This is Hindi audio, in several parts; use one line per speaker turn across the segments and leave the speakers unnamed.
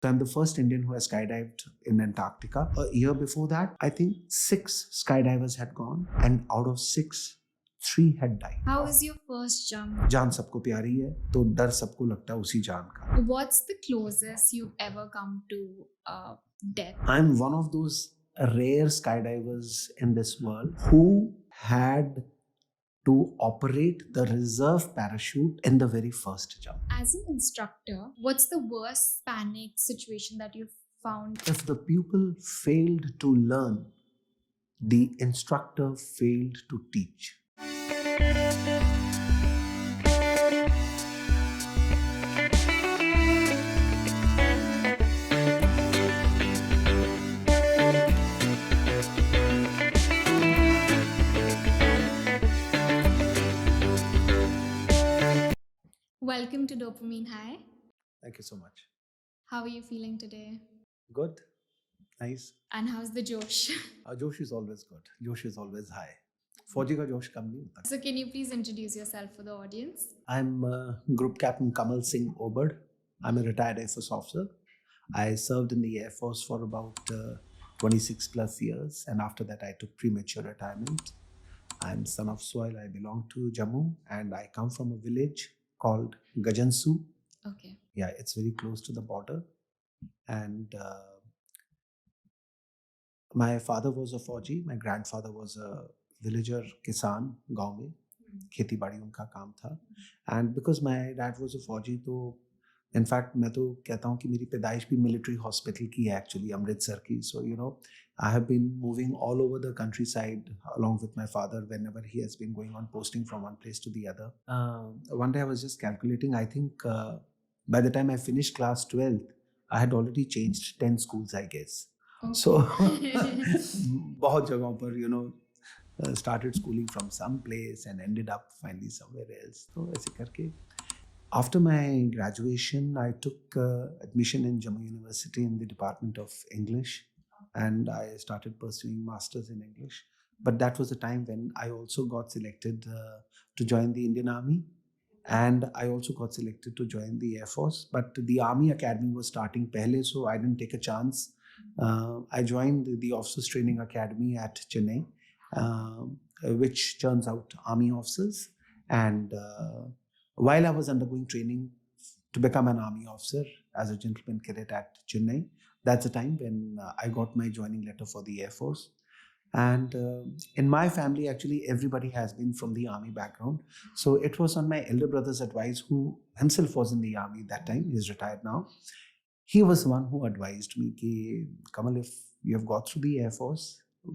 So I'm the first Indian who has skydived in Antarctica. A year before that, I think 6 skydivers had gone, and out of 6, 3 had died.
How was your first jump?
जान सबको प्यारी है, तो डर सबको लगता है उसी जान का.
What's the closest you've ever come to death?
I'm one of those rare skydivers in this world who had to operate the reserve parachute in the very first jump.
As an instructor, what's the worst panic situation that you've found?
If the pupil failed to learn, the instructor failed to teach.
Welcome to Dopamine High.
Thank you so much.
How are you feeling today?
Good. Nice.
And how's the Josh?
Josh is always good. Josh is always high. फौजी का जोश कम नहीं होता.
So can you please introduce yourself for the audience?
I'm Group Captain Kamal Singh Oberh. I'm a retired Air Force officer. I served in the Air Force for about 26 plus years, and after that I took premature retirement. I'm son of soil. I belong to Jammu, and I come from a village called Gajansu.
Okay.
Yeah, it's very close to the border. And my father was a fauji. My grandfather was a villager किसान गांव में खेती बाड़ी उनका काम था. And because my dad was a फौजी, तो इनफैक्ट मैं तो कहता हूँ कि मेरी पैदाइश भी मिलिट्री हॉस्पिटल की है एक्चुअली, अमृतसर की. So you know I have been moving all over the countryside along with my father whenever he has been going on posting from one place to the other. One day I was just calculating, I think by the time I finished class 12th, I had already changed 10 schools, I guess.
Okay.
So, बहुत जगहों पर, you know, started schooling from some place and ended up finally somewhere else. So, ऐसे करके. After my graduation, I took admission in Jammu University in the Department of English, and I started pursuing masters in English. But that was the time when I also got selected to join the Indian Army. And I also got selected to join the Air Force, but the Army Academy was starting pehle, so I didn't take a chance. I joined the Officers Training Academy at Chennai, which churns out Army officers. And while I was undergoing training to become an Army officer as a gentleman cadet at Chennai, that's the time when I got my joining letter for the Air Force. And in my family, actually, everybody has been from the Army background. So it was on my elder brother's advice, who himself was in the Army that time. He's retired now. He was the one who advised me, ki, Kamal, if you have got through the Air Force,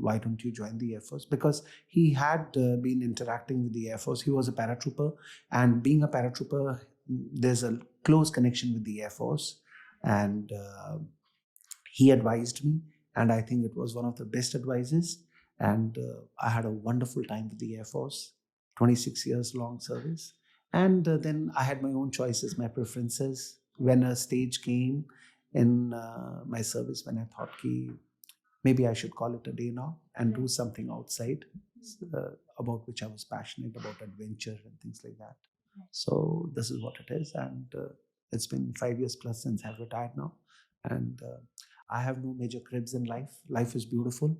why don't you join the Air Force? Because he had been interacting with the Air Force. He was a paratrooper. And being a paratrooper, there's a close connection with the Air Force. And he advised me. And I think it was one of the best advices. And I had a wonderful time with the Air Force, 26 years long service. And then I had my own choices, my preferences. When a stage came in my service, when I thought ki, maybe I should call it a day now and do something outside about which I was passionate, about adventure and things like that. So this is what it is. And it's been 5 years plus since I've retired now. And I have no major cribs in life. Life is beautiful,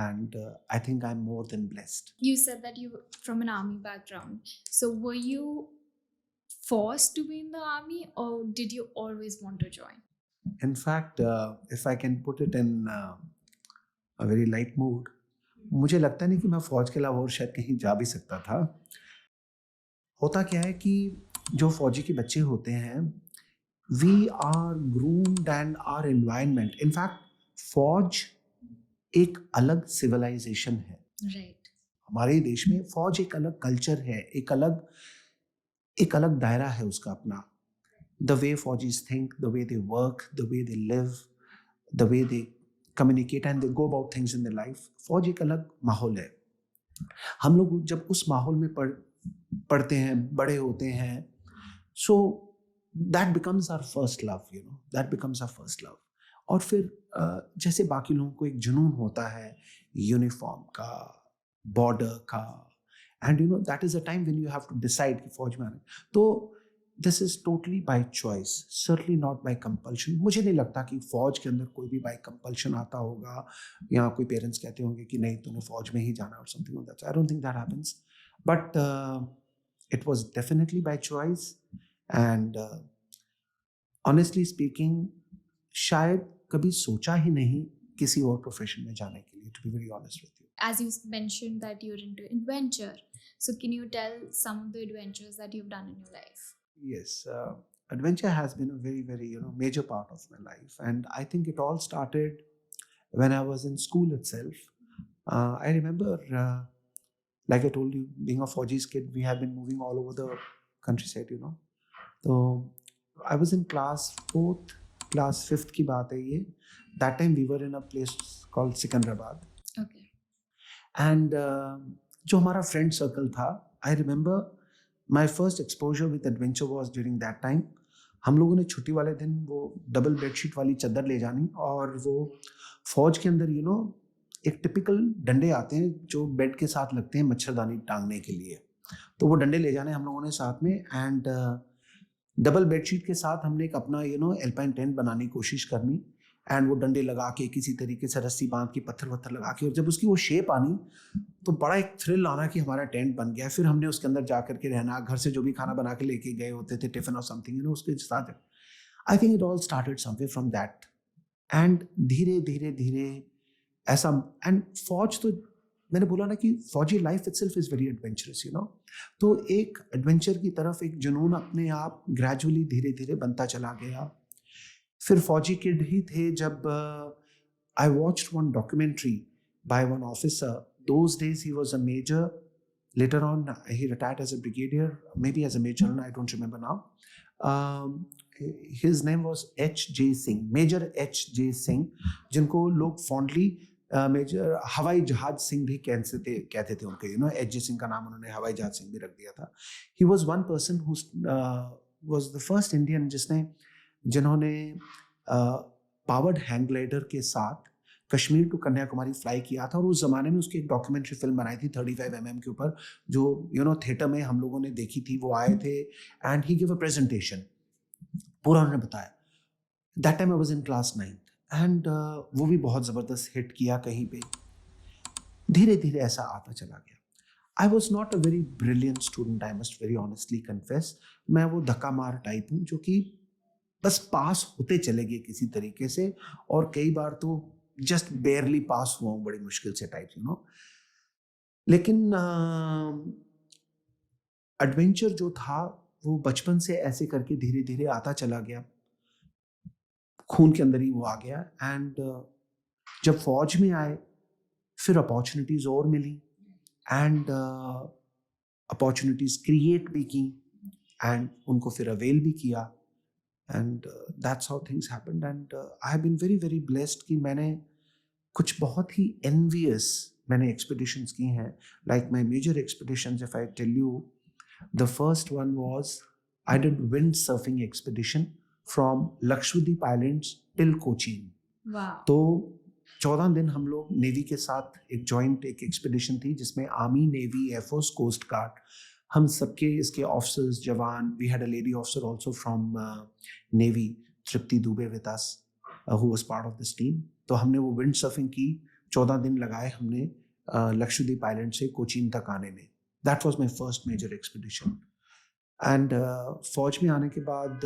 and I think I'm more than blessed.
You said that you were from an army background. So were you forced to be in the army, or did you always want to join?
In fact, if I can put it in a very light mood, मुझे लगता नहीं कि मैं फौज के अलावा और शायद कहीं जा भी सकता था. होता क्या है कि जो फौजी के बच्चे होते हैं, we are groomed and our environment. In fact, फौज एक अलग civilization है.
Right.
हमारे देश में फौज एक अलग कल्चर है, एक अलग दायरा है उसका अपना. The way फौजीज think, the way they work, the way they live, the way they communicate and they go about things in their life. फौज एक अलग माहौल है. हम लोग जब उस माहौल में पढ़ते हैं, बड़े होते हैं, so that becomes our first love, you know. That becomes our first love. और फिर जैसे बाकी लोगों को एक जुनून होता है यूनिफॉर्म का, बॉर्डर का, and you know that is a time when you have to decide कि फौज में आना. तो this is totally by choice, certainly not by compulsion. मुझे नहीं लगता कि फ़ौज के अंदर कोई भी बाय कंपल्शन आता होगा या कोई पेरेंट्स कहते होंगे कि नहीं तूने फ़ौज में ही जाना और something like that. I don't think that happens, but it was definitely by choice. And honestly speaking शायद कभी सोचा ही नहीं किसी और प्रोफेशन में जाने के लिए, to be very honest with you.
As you mentioned that you're into adventure, so can you tell some of the adventures that you've done in your life?
Yes, adventure has been a very, very major part of my life, and I think it all started when I was in school itself. I remember, like I told you, being a Fauji's kid, we have been moving all over the countryside, So I was in class fifth की बात है ये. That time we were in a place called Sikandrabad.
Okay.
And जो हमारा फ्रेंड सर्कल था, I remember my first exposure with adventure was during that time. हम लोगों ने छुट्टी वाले दिन वो डबल बेडशीट वाली चादर ले जानी और वो फौज के अंदर एक टिपिकल डंडे आते हैं जो बेड के साथ लगते हैं मच्छरदानी टांगने के लिए. तो वो डंडे ले जाने हम लोगों ने साथ में, एंड डबल बेडशीट के साथ हमने एक अपना एल्पाइन टेंट बनाने की कोशिश करनी, एंड वो डंडे लगा के किसी तरीके से रस्सी बांध के पत्थर वत्थर लगा के, और जब उसकी वो शेप आनी तो बड़ा एक थ्रिल आना कि हमारा टेंट बन गया. फिर हमने उसके अंदर जा करके रहना, घर से जो भी खाना बना के लेके गए होते थे टिफिन और समथिंग उसके साथ. I think it all started somewhere from that, and धीरे धीरे धीरे ऐसा. एंड फौज तो मैंने बोला ना कि फौजी life itself is very adventurous, तो एक एडवेंचर की तरफ एक जुनून अपने आप ग्रेजुअली धीरे धीरे बनता चला गया. फिर फौजी किड ही थे जब I watched one documentary by one officer. Those days he was a major, later on he retired as a brigadier, maybe as a major, I don't remember now. His name was H.J. Singh, Major H.J. Singh, जिनको लोग fondly मेजर हवाई जहाज सिंह भी कहते थे उनके. H.J. Singh का नाम उन्होंने हवाई जहाज सिंह भी रख दिया था. He was one person who was the first Indian जिन्होंने पावर्ड हैंग ग्लाइडर के साथ कश्मीर टू कन्याकुमारी फ्लाई किया था. और उस ज़माने में उसकी एक डॉक्यूमेंट्री फिल्म बनाई थी 35 mm के ऊपर, जो थिएटर में हम लोगों ने देखी थी. वो आए थे and he give a presentation, पूरा उन्होंने बताया. That time I was in class 9th, and वो भी बहुत ज़बरदस्त हिट किया कहीं पे. धीरे धीरे ऐसा आता चला गया. आई was not a very brilliant student, I must very honestly confess. मैं वो धक्का मार टाइप हूँ जो कि बस पास होते चले गए किसी तरीके से, और कई बार तो जस्ट बेयरली पास हुआ हूँ बड़ी मुश्किल से टाइप. लेकिन एडवेंचर जो था वो बचपन से ऐसे करके धीरे धीरे आता चला गया, खून के अंदर ही वो आ गया. एंड जब फौज में आए फिर अपॉर्चुनिटीज और मिली, एंड अपॉर्चुनिटीज क्रिएट भी की, एंड उनको फिर अवेल भी किया. And that's how things happened. And I have been very, very blessed कि मैंने कुछ बहुत ही envious मैंने expeditions की हैं. Like my major expeditions, if I tell you, the first one was I did windsurfing expedition from Lakshadweep Islands till Cochin.
Wow.
तो 14 दिन हम लोग नेवी के साथ एक जॉइंट एक एक्सपीडिशन थी जिसमें army, navy, air force, coast guard, हम सबके इसके ऑफिसर्स, जवान. We had a lady officer also from navy, Tripti Dubey with us, who was part of this team. तो हमने वो विंड सर्फिंग की, 14 दिन लगाए हमने लक्षद्वीप आइलैंड से कोचीन तक आने में. That was my first major expedition. And फौज में आने के बाद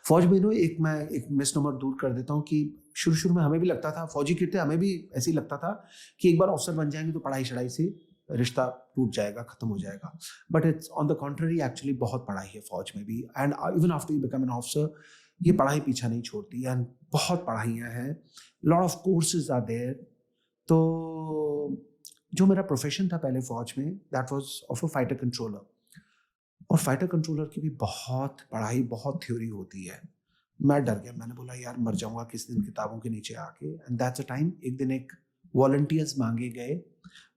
फौज में मैं एक मिसनोमर दूर कर देता हूँ कि शुरू में हमें भी लगता था, फौजी किट थे, हमें भी ऐसे ही लगता था कि एक बार ऑफिसर बन जाएंगे तो पढ़ाई शढ़ाई से रिश्ता टूट जाएगा, खत्म हो जाएगा. But it's on the contrary, actually बहुत पढ़ाई है फौज में भी. And even after you become an officer ये पढ़ाई पीछा नहीं छोड़ती, एंड बहुत पढ़ाइयाँ हैं, lot of courses are there. तो जो मेरा प्रोफेशन था पहले फौज में, that was of a fighter controller. और फाइटर कंट्रोलर की भी बहुत पढ़ाई, बहुत थ्योरी होती है. मैं डर गया, मैंने बोला यार मर जाऊंगा किस दिन किताबों के नीचे आके. एंड दैट्स अ टाइम एक दिन एक वॉलंटियर्स मांगे गए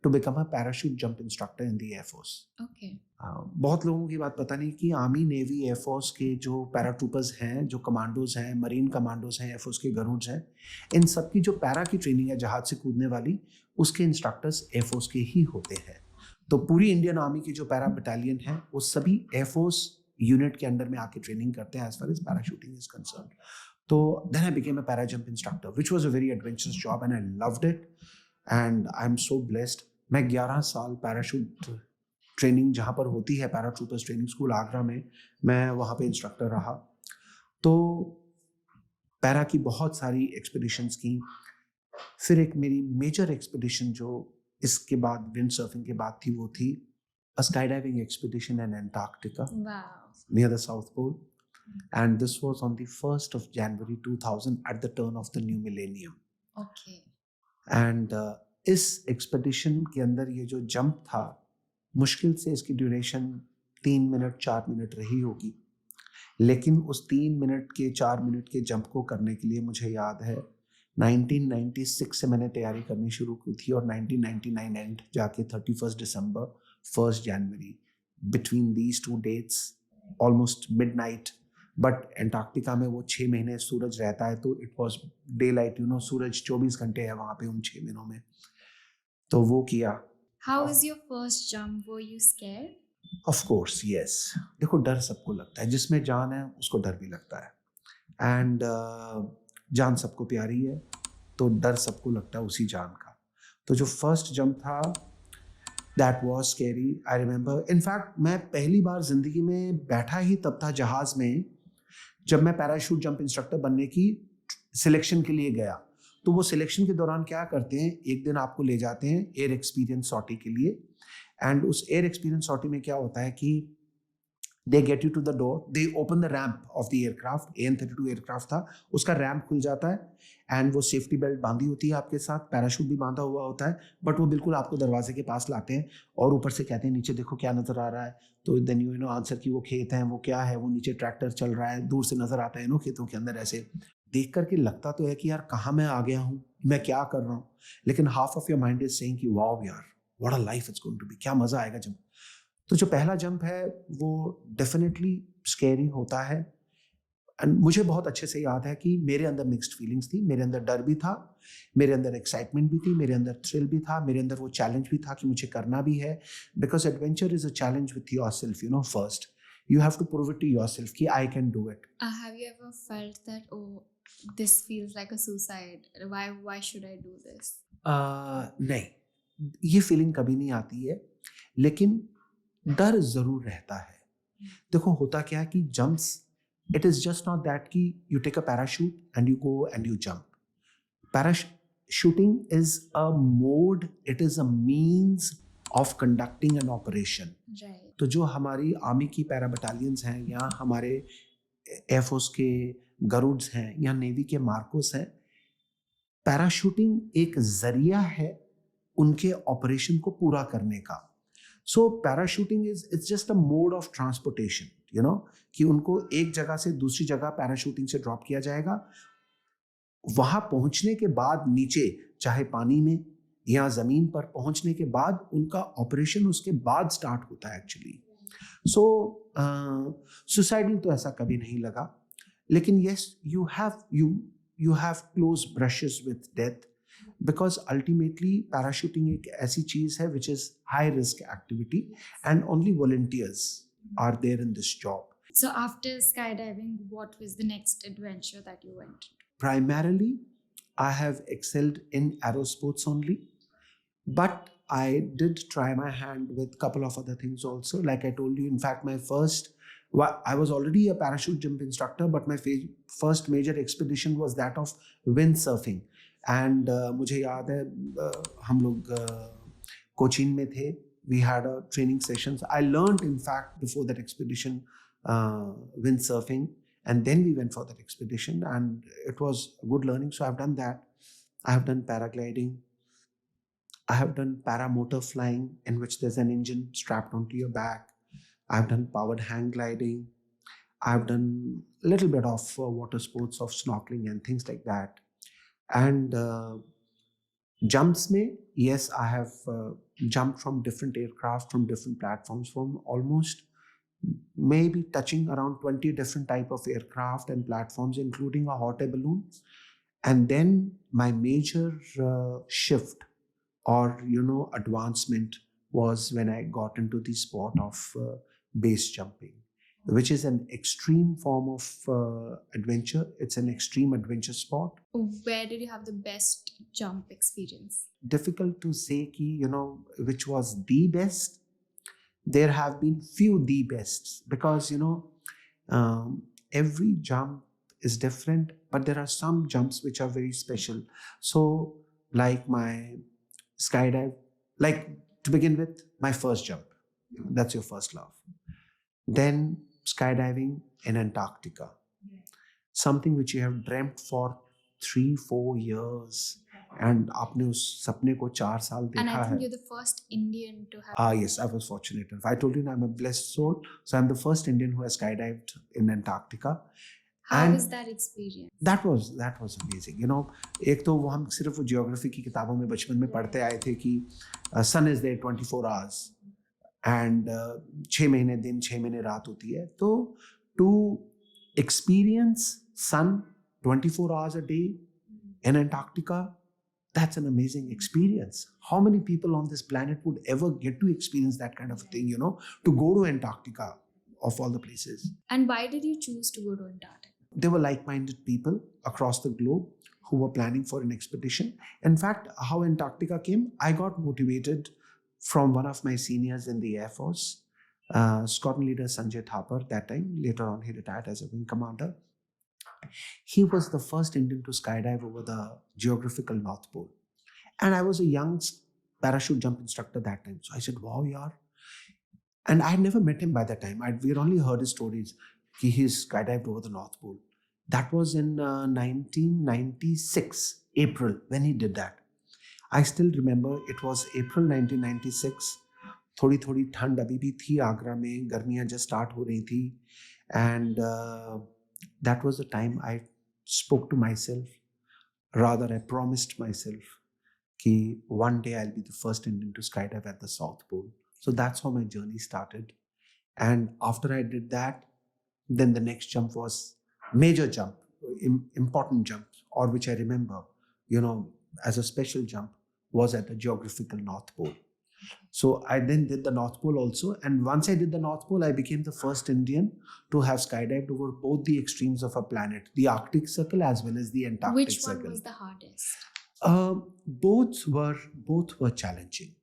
to become a parachute jump instructor in the air force.
Okay.
बहुत लोगों की बात पता नहीं कि आर्मी, नेवी, एयरफोर्स के जो पैराट्रूपर्स हैं, जो कमांडोज हैं, मरीन कमांडोज हैं, एयरफोर्स के गरुड्स हैं, इन सब की जो पैरा की ट्रेनिंग है जहाज से कूदने वाली, उसके इंस्ट्रक्टर्स एयरफोर्स के ही होते हैं. तो पूरी इंडियन आर्मी की जो पैरा बटालियन है वो सभी एयरफोर्स यूनिट के अंडर में आके ट्रेनिंग करते हैं as far as parachuting is concern. तो then I became a para jump instructor which was a very adventurous job and I loved it and I am so blessed. मैं 11 साल पैराशूट ट्रेनिंग जहाँ पर होती है पैराट्रूपर्स ट्रेनिंग स्कूल आगरा में, मैं वहाँ पे इंस्ट्रक्टर रहा. तो पैरा की बहुत सारी एक्सपीडिशंस की. फिर एक मेरी मेजर एक्सपीडिशन जो इसके बाद विंड सर्फिंग के बाद थी वो थी a skydiving expedition in Antarctica
Wow.
near the South Pole, and this was on the 1st of January 2000 at the turn of the new millennium.
Okay.
And इस एक्सपेडिशन के अंदर ये जो जंप था, मुश्किल से इसकी ड्यूरेशन 3 मिनट 4 मिनट रही होगी, लेकिन उस 3 मिनट के 4 मिनट के जंप को करने के लिए मुझे याद है 1996 से मैंने तैयारी करनी शुरू की थी और 1999 एंड जाके 31 दिसंबर 1st January, between these two dates almost midnight, but Antarctica में वो 6 महीने सूरज रहता है, तो it was daylight, सूरज 24 घंटे है वहाँ पे उन 6 महीनों में. तो वो किया.
How was your first jump? Were you scared?
Of course, yes. देखो, डर सबको लगता है, जिसमें जान है उसको डर भी लगता है, एंड जान सबको प्यारी है, तो डर सबको लगता है उसी जान का. तो जो फर्स्ट जंप था That was scary. I remember. In fact, मैं पहली बार जिंदगी में बैठा ही तब था जहाज में जब मैं पैराशूट जंप इंस्ट्रक्टर बनने की सिलेक्शन के लिए गया. तो वो सिलेक्शन के दौरान क्या करते हैं, एक दिन आपको ले जाते हैं एयर एक्सपीरियंस सॉर्टी के लिए, एंड उस एयर एक्सपीरियंस सॉर्टी में क्या होता है कि they get you to the door, they open the ramp of the aircraft, AN-32 aircraft था, उसका रैम्प खुल जाता है एंड वो सेफ्टी बेल्ट बांधी होती है आपके साथ, पैराशूट भी बांधा हुआ होता है, बट वो बिल्कुल आपको दरवाजे के पास लाते हैं और ऊपर से कहते हैं नीचे देखो क्या नज़र आ रहा है. तो देन यू नो आंसर कि वो खेत हैं, वो क्या है, वो नीचे ट्रैक्टर चल रहा है, दूर से नज़र आता है खेतों के अंदर. ऐसे देख करके लगता तो है कि यार कहाँ मैं आ गया हूँ, मैं क्या कर रहा हूँ, लेकिन half of your mind is saying कि वाओ यार, what a life it's going to be, क्या मज़ा आएगा जब. तो जो पहला जंप है वो डेफिनेटली स्कैरी होता है, एंड मुझे बहुत अच्छे से याद है कि मेरे अंदर मिक्स्ड फीलिंग्स थी. मेरे अंदर डर भी था, मेरे अंदर एक्साइटमेंट भी थी, मेरे अंदर थ्रिल भी था, मेरे अंदर वो चैलेंज भी था कि मुझे करना भी है, because adventure is a challenge with your self. First you have to prove it to yourself कि I can do it.
Have you ever felt that, oh, this feels like a suicide? Why should I do this?
नहीं, ये फीलिंग कभी नहीं आती है, लेकिन डर जरूर रहता है. देखो होता क्या है कि jumps, it is just not that कि you take a parachute and you go and you jump. Parachuting is a mode, it is a means of conducting an operation. तो जो हमारी आर्मी की पैरा बटालियंस हैं या हमारे एयरफोर्स के गरुड्स हैं या नेवी के मार्कोस हैं, पैराशूटिंग एक जरिया है उनके ऑपरेशन को पूरा करने का. So parachuting it's just a mode of transportation, कि उनको एक जगह से दूसरी जगह पैराशूटिंग से ड्रॉप किया जाएगा. वहां पहुंचने के बाद नीचे, चाहे पानी में या जमीन पर पहुंचने के बाद, उनका ऑपरेशन उसके बाद स्टार्ट होता है एक्चुअली. सो सुसाइडल तो ऐसा कभी नहीं लगा, लेकिन yes, you have close brushes with death, because ultimately parachuting एक ऐसी चीज है which is high risk activity and only volunteers are there in this job.
So after skydiving, what was the next adventure that you went into?
Primarily, I have excelled in aerosports only, but I did try my hand with a couple of other things also. Like I told you, in fact, I was already a parachute jump instructor, but my first major expedition was that of wind surfing. And मुझे याद है हम लोग कोचीन में थे, we had a training sessions. I learned in fact before that expedition wind surfing, and then we went for that expedition and it was good learning. So I have done that. I have done paragliding, I have done paramotor flying in which there's an engine strapped onto your back. I've done powered hang gliding. I've done a little bit of water sports of snorkeling and things like that. And jumps mein, yes, I have jumped from different aircraft, from different platforms, from almost maybe touching around 20 different type of aircraft and platforms, including a hot air balloon. And then my major shift or advancement was when I got into the sport of base jumping, which is an extreme form of adventure. It's an extreme adventure sport.
Where did you have the best jump experience?
Difficult to say ki, which was the best. There have been few the bests because, every jump is different, but there are some jumps which are very special. So, like my skydive, like to begin with, my first jump, that's your first love. Then skydiving in Antarctica, something which you have dreamt for 3-4 years, and आपने उस सपने को 4 साल
And
देखा
I think
है.
you're the first Indian to have.
Yes, I was fortunate enough. I told you I'm a blessed soul. So I'm the first Indian who has skydived in Antarctica.
How
and
was that experience?
That was amazing. एक तो वो हम सिर्फ वो जियोग्राफी की किताबों में बचपन में पढ़ते आए थे कि sun is there 24 hours and 6 महीने दिन 6 महीने रात होती है. तो to experience sun 24 hours a day in Antarctica, that's an amazing experience. How many people on this planet would ever get to experience that kind of a thing, to go to Antarctica of all the places?
And why did you choose to go to Antarctica?
There were like-minded people across the globe who were planning for an expedition. In fact, how Antarctica came, I got motivated from one of my seniors in the Air Force, Squadron Leader Sanjay Thapar, that time. Later on, he retired as a wing commander. He was the first Indian to skydive over the geographical North Pole. And I was a young parachute jump instructor that time. So I said, wow, yaar. And I had never met him by that time. We had only heard his stories. He skydived over the North Pole. That was in 1996, April, when he did that. I still remember it was April 1996. थोड़ी ठंड अभी भी थी आगरा में, गर्मियाँ just start हो रही थी. And that was the time I spoke to myself. Rather, I promised myself that one day I'll be the first Indian to skydive at the South Pole. So that's how my journey started. And after I did that, then the next jump was major jump, important jump, or which I remember, as a special jump, was at the geographical North Pole. So I then did the North Pole also. And once I did the North Pole, I became the first Indian to have skydived over both the extremes of a planet, the Arctic Circle as well as the Antarctic Circle.
Which one was the hardest?
Both were challenging.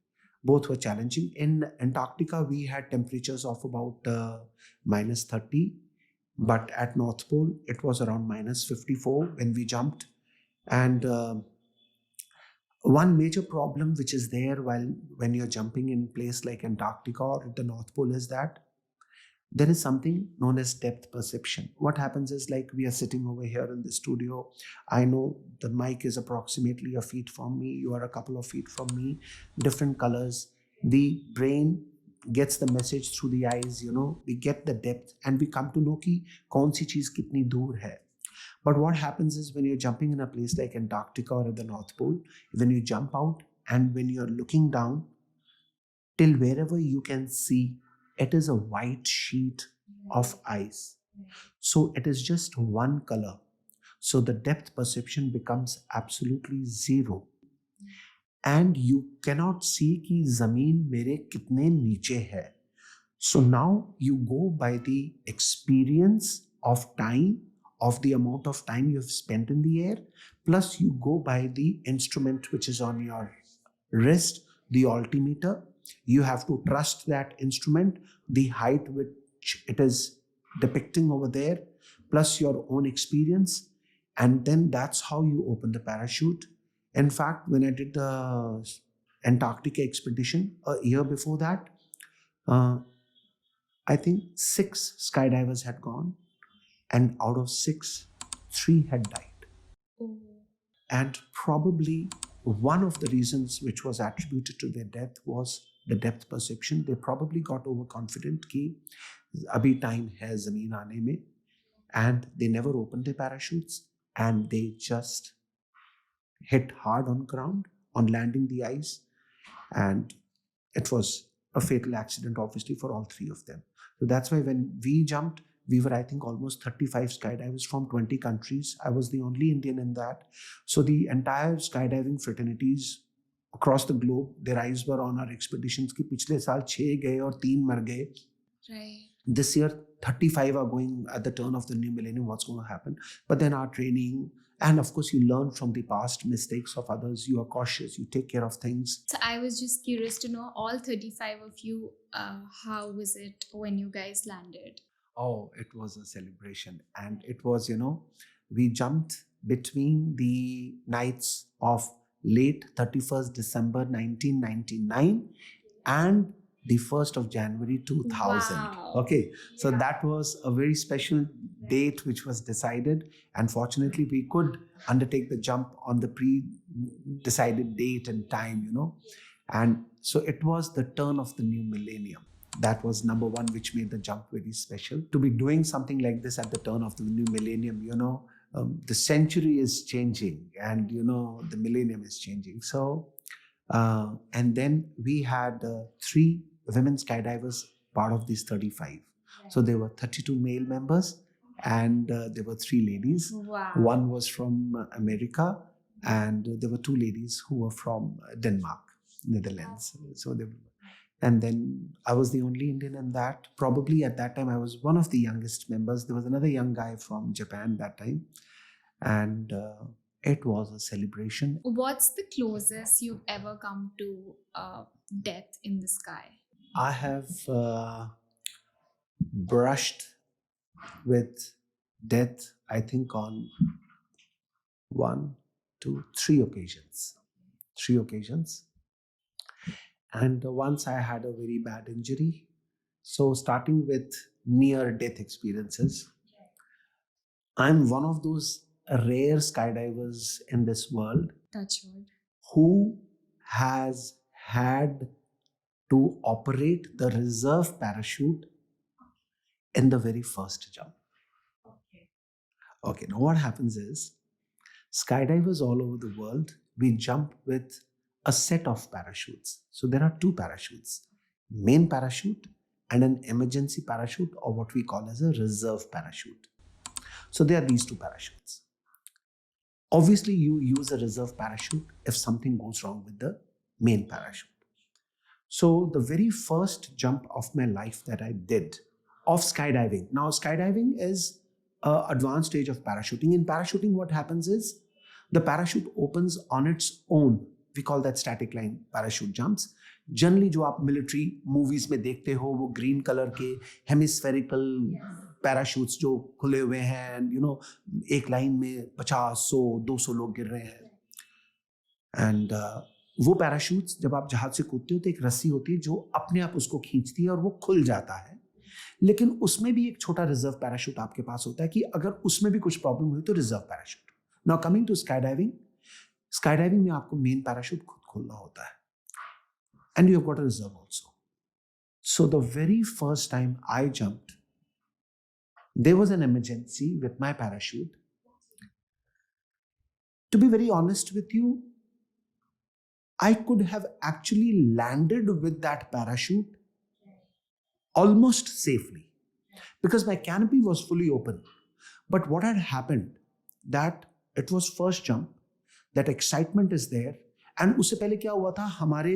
Both were challenging. In Antarctica, we had temperatures of about -30. But at North Pole, it was around -54 when we jumped. And one major problem which is there when you're jumping in place like Antarctica or the North Pole is that there is something known as depth perception. What happens is, like, we are sitting over here in the studio. I know the mic is approximately a feet from me. You are a couple of feet from me. Different colors. The brain gets the message through the eyes, we get the depth and we come to know ki kaun si cheez kitni dur hai. But what happens is when you're jumping in a place like Antarctica or at the North Pole, when you jump out and when you're looking down, till wherever you can see, it is a white sheet of ice. So it is just one color. So the depth perception becomes absolutely zero. And you cannot see कि ज़मीन मेरे कितने नीचे है. So now you go by the experience of time, of the amount of time you've spent in the air, plus you go by the instrument which is on your wrist, the altimeter. You have to trust that instrument, the height which it is depicting over there, plus your own experience. And then that's how you open the parachute. In fact, when I did the Antarctica expedition a year before that, I think 6 skydivers had gone, and out of 6, 3 had died.
Oh.
And probably one of the reasons which was attributed to their death was the depth perception. They probably got overconfident कि अभी time है ज़मीन आने में, and they never opened their parachutes, and they just hit hard on ground on landing the ice, and it was a fatal accident, obviously, for all 3 of them. So that's why when we jumped, we were, I think, almost 35 skydivers from 20 countries. I was the only Indian in that. So the entire skydiving fraternities across the globe, their eyes were on our expeditions कि पिछले साल 6 गए और 3 मर गए.
Right.
This year 35 are going at the turn of the new millennium, what's going to happen? But then our training, and of course you learn from the past mistakes of others, you are cautious, you take care of things.
So I was just curious to know, all 35 of you, how was it when you guys landed?
Oh, it was a celebration. And it was, we jumped between the nights of late 31st December 1999 and the 1st of January 2000.
Wow.
Okay, so
Yeah.
that was a very special date which was decided. And fortunately, we could undertake the jump on the pre-decided date and time, And so it was the turn of the new millennium. That was number one, which made the jump very special. To be doing something like this at the turn of the new millennium, the century is changing and, the millennium is changing. So, and then we had 3 women skydivers part of these 35. So there were 32 male members and there were 3 ladies.
Wow.
One was from America and there were 2 ladies who were from Denmark, Netherlands. So they and then I was the only Indian in that. Probably at that time, I was one of the youngest members. There was another young guy from Japan that time. And it was a celebration.
What's the closest you've ever come to death in the sky?
I have brushed with death, I think, on 1, 2, 3 occasions. 3 occasions. And once I had a very bad injury. So starting with near-death experiences, I'm one of those rare skydivers in this world
Touch wood.
who has had to operate the reserve parachute in the very first jump. Okay, now what happens is, skydivers all over the world, we jump with a set of parachutes. So there are 2 parachutes, main parachute and an emergency parachute, or what we call as a reserve parachute. So there are these 2 parachutes. Obviously, you use a reserve parachute if something goes wrong with the main parachute. So the very first jump of my life that I did of skydiving. Now, skydiving is an advanced stage of parachuting. In parachuting, what happens is the parachute opens on its own. We call that static line parachute jumps. Generally, जो आप military movies में देखते हो, वो green color के hemispherical parachutes जो खुले हुए हैं, and एक line में 50, 100, 200 लोग गिर रहे हैं. And वो parachutes जब आप जहाज से कूदते हो तो एक रस्सी होती है जो अपने आप उसको खींचती है और वो खुल जाता है. लेकिन उसमें भी एक छोटा रिजर्व पैराशूट आपके पास होता है कि अगर उसमें भी कुछ प्रॉब्लम हुई तो reserve parachute. Now coming to skydiving, skydiving में आपको मेन पैराशूट खुद खोलना होता है. And you have got a reserve also. So the very first time I jumped, there was an emergency with my parachute. To be very honest with you, I could have actually landed with that parachute almost safely because my canopy was fully open. But what had happened, that it was first jump, that excitement is there, and उससे पहले क्या हुआ था, हमारे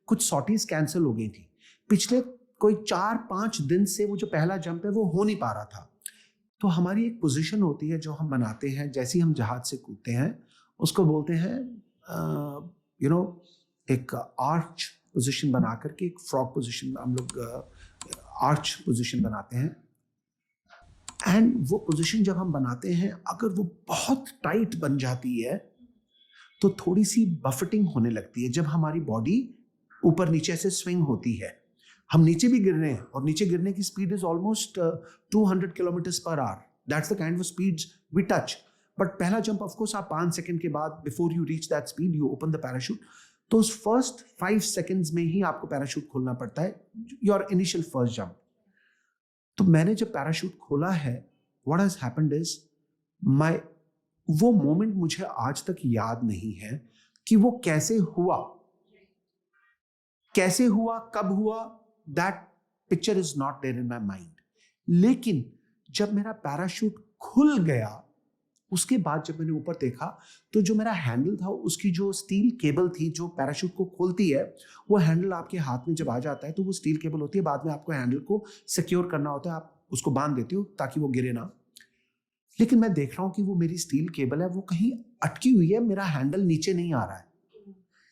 कुछ सॉटीज कैंसिल हो गई थी. पिछले कोई 4-5 दिन से वो जो पहला जंप है वो हो नहीं पा रहा था. तो हमारी एक पोजीशन होती है जो हम बनाते हैं जैसे ही हम जहाज से कूदते हैं, उसको बोलते हैं एक आर्च पोजीशन बना करके, एक फ्रॉग पोजीशन, हम लोग आर्च पोजीशन बनाते हैं. एंड वो पोजीशन जब हम बनाते हैं, अगर वो बहुत टाइट बन जाती है तो थोड़ी सी बफटिंग होने लगती है. जब हमारी बॉडी ऊपर नीचे ऐसे स्विंग होती है, हम नीचे भी गिर रहे हैं और नीचे गिरने की speed is almost 200 kilometres per hour. That's the kind of speeds we touch. But पहला जंप ऑफ कोर्स आप 5 सेकंड के बाद, before you reach that speed, you open the parachute. तो उस फर्स्ट 5 सेकंड्स में ही आपको पैराशूट खोलना पड़ता है, योर इनिशियल फर्स्ट जंप. तो मैंने जब पैराशूट खोला है, व्हाट हैज हैपेंड इज वो मोमेंट मुझे आज तक याद नहीं है कि वो कैसे हुआ, कब हुआ. That picture is not there in my mind. लेकिन जब मेरा पैराशूट खुल गया, उसके बाद जब मैंने ऊपर देखा तो जो मेरा हैंडल था, उसकी जो स्टील केबल थी जो पैराशूट को खोलती है, वो हैंडल आपके हाथ में जब आ जाता है तो वो स्टील केबल होती है. बाद में आपको हैंडल को सिक्योर करना होता है. आप उसको बांध देती हूँ ताकि वो गिरे ना। लेकिन मैं देख रहा हूँ कि वो मेरी स्टील केबल है, वो कहीं अटकी हुई है, मेरा हैंडल नीचे नहीं आ रहा है।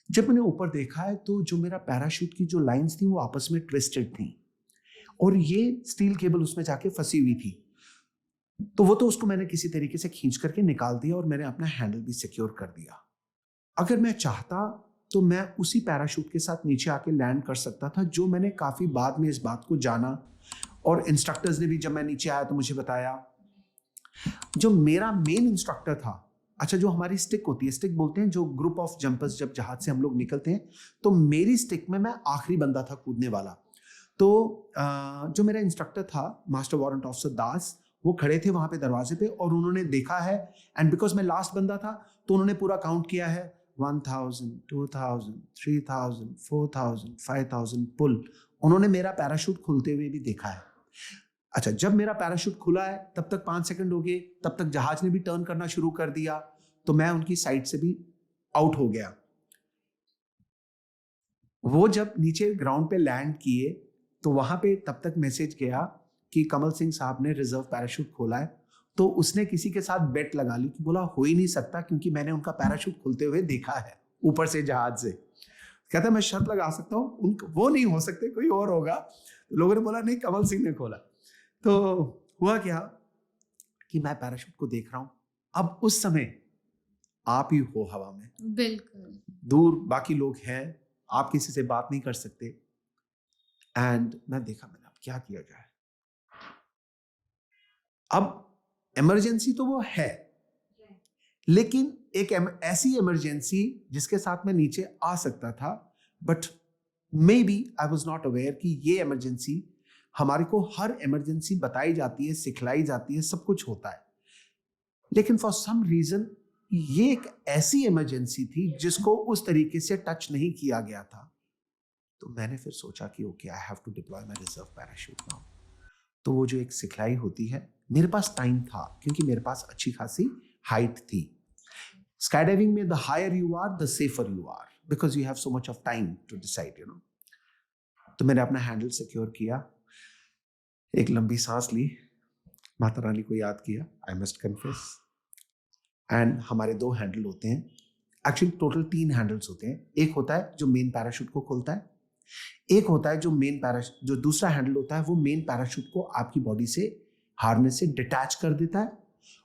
जब मैंने ऊपर देखा है तो जो मेरा पैराशूट की जो लाइंस थी वो आपस में ट्विस्टेड थी और ये स्टील केबल उसमें जाके फंसी हुई थी। तो वो तो उसको मैंने किसी तरीके से खींच करके निकाल दिया और मैंने अपना हैंडल भी सिक्योर कर दिया। अगर मैं चाहता तो मैं उसी पैराशूट के साथ नीचे आके लैंड कर सकता था, जो मैंने काफी बाद में इस बात को जाना और इंस्ट्रक्टर्स ने भी जब मैं नीचे आया तो मुझे बताया। जो मेरा मेन इंस्ट्रक्टर था, अच्छा जो हमारी स्टिक होती है, स्टिक बोलते हैं जो ग्रुप ऑफ जंपर्स जब जहाज से हम लोग निकलते हैं, तो मेरी स्टिक में मैं आखिरी बंदा था कूदने वाला। तो जो मेरा इंस्ट्रक्टर था मास्टर वारंट ऑफिसर दास, वो खड़े थे वहां पे दरवाजे पे और उन्होंने देखा है, एंड बिकॉज मैं लास्ट बंदा था तो उन्होंने पूरा काउंट किया है, 1000, 2000, 3000, 4000, 5000 पुल। उन्होंने मेरा पैराशूट खुलते हुए भी देखा है। अच्छा, जब मेरा पैराशूट खुला है तब तक 5 सेकंड हो गए, तब तक जहाज ने भी टर्न करना शुरू कर दिया, तो मैं उनकी साइड से भी आउट हो गया। वो जब नीचे ग्राउंड पे लैंड किए तो वहां पे तब तक मैसेज गया कि कमल सिंह साहब ने रिजर्व पैराशूट खोला है। तो उसने किसी के साथ बेट लगा ली कि बोला हो ही नहीं सकता क्योंकि मैंने उनका पैराशूट खुलते हुए देखा है ऊपर से जहाज से। कहता मैं शर्त लगा सकता हूँ वो नहीं हो सकते, कोई और होगा। तो लोगों ने बोला नहीं, कमल सिंह ने खोला। तो हुआ क्या कि मैं पैराशूट को देख रहा हूं। अब उस समय आप ही हो हवा में,
बिल्कुल
दूर बाकी लोग हैं, आप किसी से बात नहीं कर सकते। एंड मैं देखा, मैंने अब क्या किया जाए। अब इमरजेंसी तो वो है, लेकिन एक ऐसी इमरजेंसी जिसके साथ मैं नीचे आ सकता था, but maybe I was not aware कि ये इमरजेंसी, हमारे को हर इमरजेंसी बताई जाती है, सिखलाई जाती है, सब कुछ होता है, लेकिन फॉर सम रीजन ये एक ऐसी इमरजेंसी थी जिसको उस तरीके से टच नहीं किया गया था। तो मैंने फिर सोचा कि okay, I have to deploy my reserve parachute now. तो वो जो एक सिखलाई होती है, मेरे पास टाइम था क्योंकि मेरे पास अच्छी खासी हाइट थी। स्काई डाइविंग में the higher you are the safer you are, because you have so much of time to decide, you know. तो मैंने अपना हैंडल सिक्योर किया, एक लंबी सांस ली, माता रानी को याद किया, आई मस्ट कन्फेस। एंड हमारे 2 हैंडल होते हैं, एक्चुअली टोटल 3 हैंडल्स होते हैं। एक होता है जो मेन पैराशूट को खोलता है, एक होता है जो दूसरा हैंडल होता है वो मेन पैराशूट को आपकी बॉडी से, हार्नेस से डिटैच कर देता है,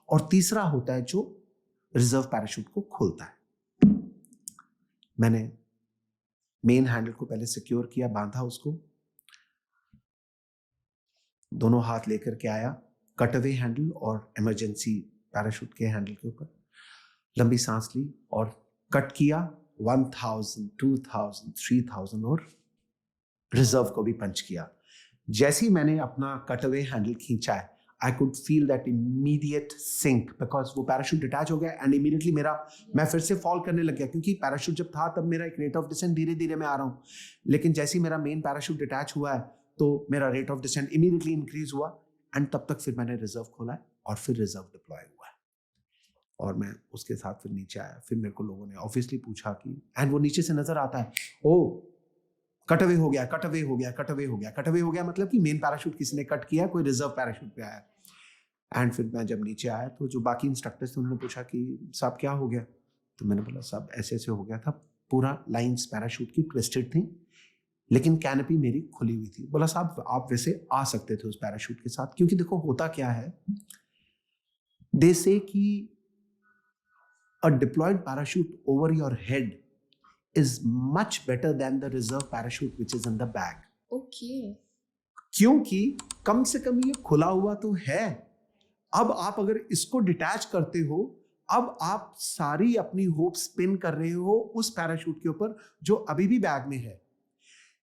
और तीसरा होता है जो रिजर्व पैराशूट को खोलता है। मैंने मेन हैंडल को पहले सिक्योर किया, बांधा उसको, दोनों हाथ लेकर के आया कटअवे हैंडल और इमरजेंसी पैराशूट के हैंडल के ऊपर, लंबी सांस ली और कट किया 1000, 2000, 3000 और रिजर्व को भी पंच किया। जैसे ही मैंने अपना कटअवे हैंडल खींचा है, I could feel that immediate sink, because वो पैराशूट डिटैच हो गया एंड इमीडिएटली मैं फिर से फॉल करने लग गया, क्योंकि पैराशूट जब था तब मेरा एक रेट ऑफ डिसेंट धीरे धीरे मैं आ रहा हूँ, लेकिन जैसे ही मेरा मेन पैराशूट डिटैच हुआ है तो मेरा rate of descent immediately increase हुआ। एंड तब तक फिर मैंने रिजर्व खोला है और फिर रिजर्व डिप्लॉय हुआ है और मैं उसके साथ फिर नीचे आया। फिर मेरे को लोगों ने ऑब्वियसली पूछा कि, एंड वो नीचे से नजर आता है, ओ कटअवे हो गया, कटअवे हो गया, कटअवे हो गया, कटअवे हो गया, मतलब कि मेन पैराशूट किसी ने कट किया, कोई रिजर्व पैराशूट पे आया। एंड फिर मैं जब नीचे आया तो जो बाकी इंस्ट्रक्टर्स थे उन्होंने पूछा कि साहब क्या हो गया, तो मैंने बोला साहब ऐसे ऐसे हो गया था, पूरा लाइंस पैराशूट की ट्विस्टेड थी लेकिन कैनपी मेरी खुली हुई थी। बोला साहब आप वैसे आ सकते थे उस पैराशूट के साथ, क्योंकि देखो होता क्या है, दे से कि a deployed parachute over your head is much better than the reserve parachute which is in the bag.
Okay.
क्योंकि कम से कम ये खुला हुआ तो है। अब आप अगर इसको डिटैच करते हो, अब आप सारी अपनी होप स्पिन कर रहे हो उस पैराशूट के ऊपर जो अभी भी बैग में है,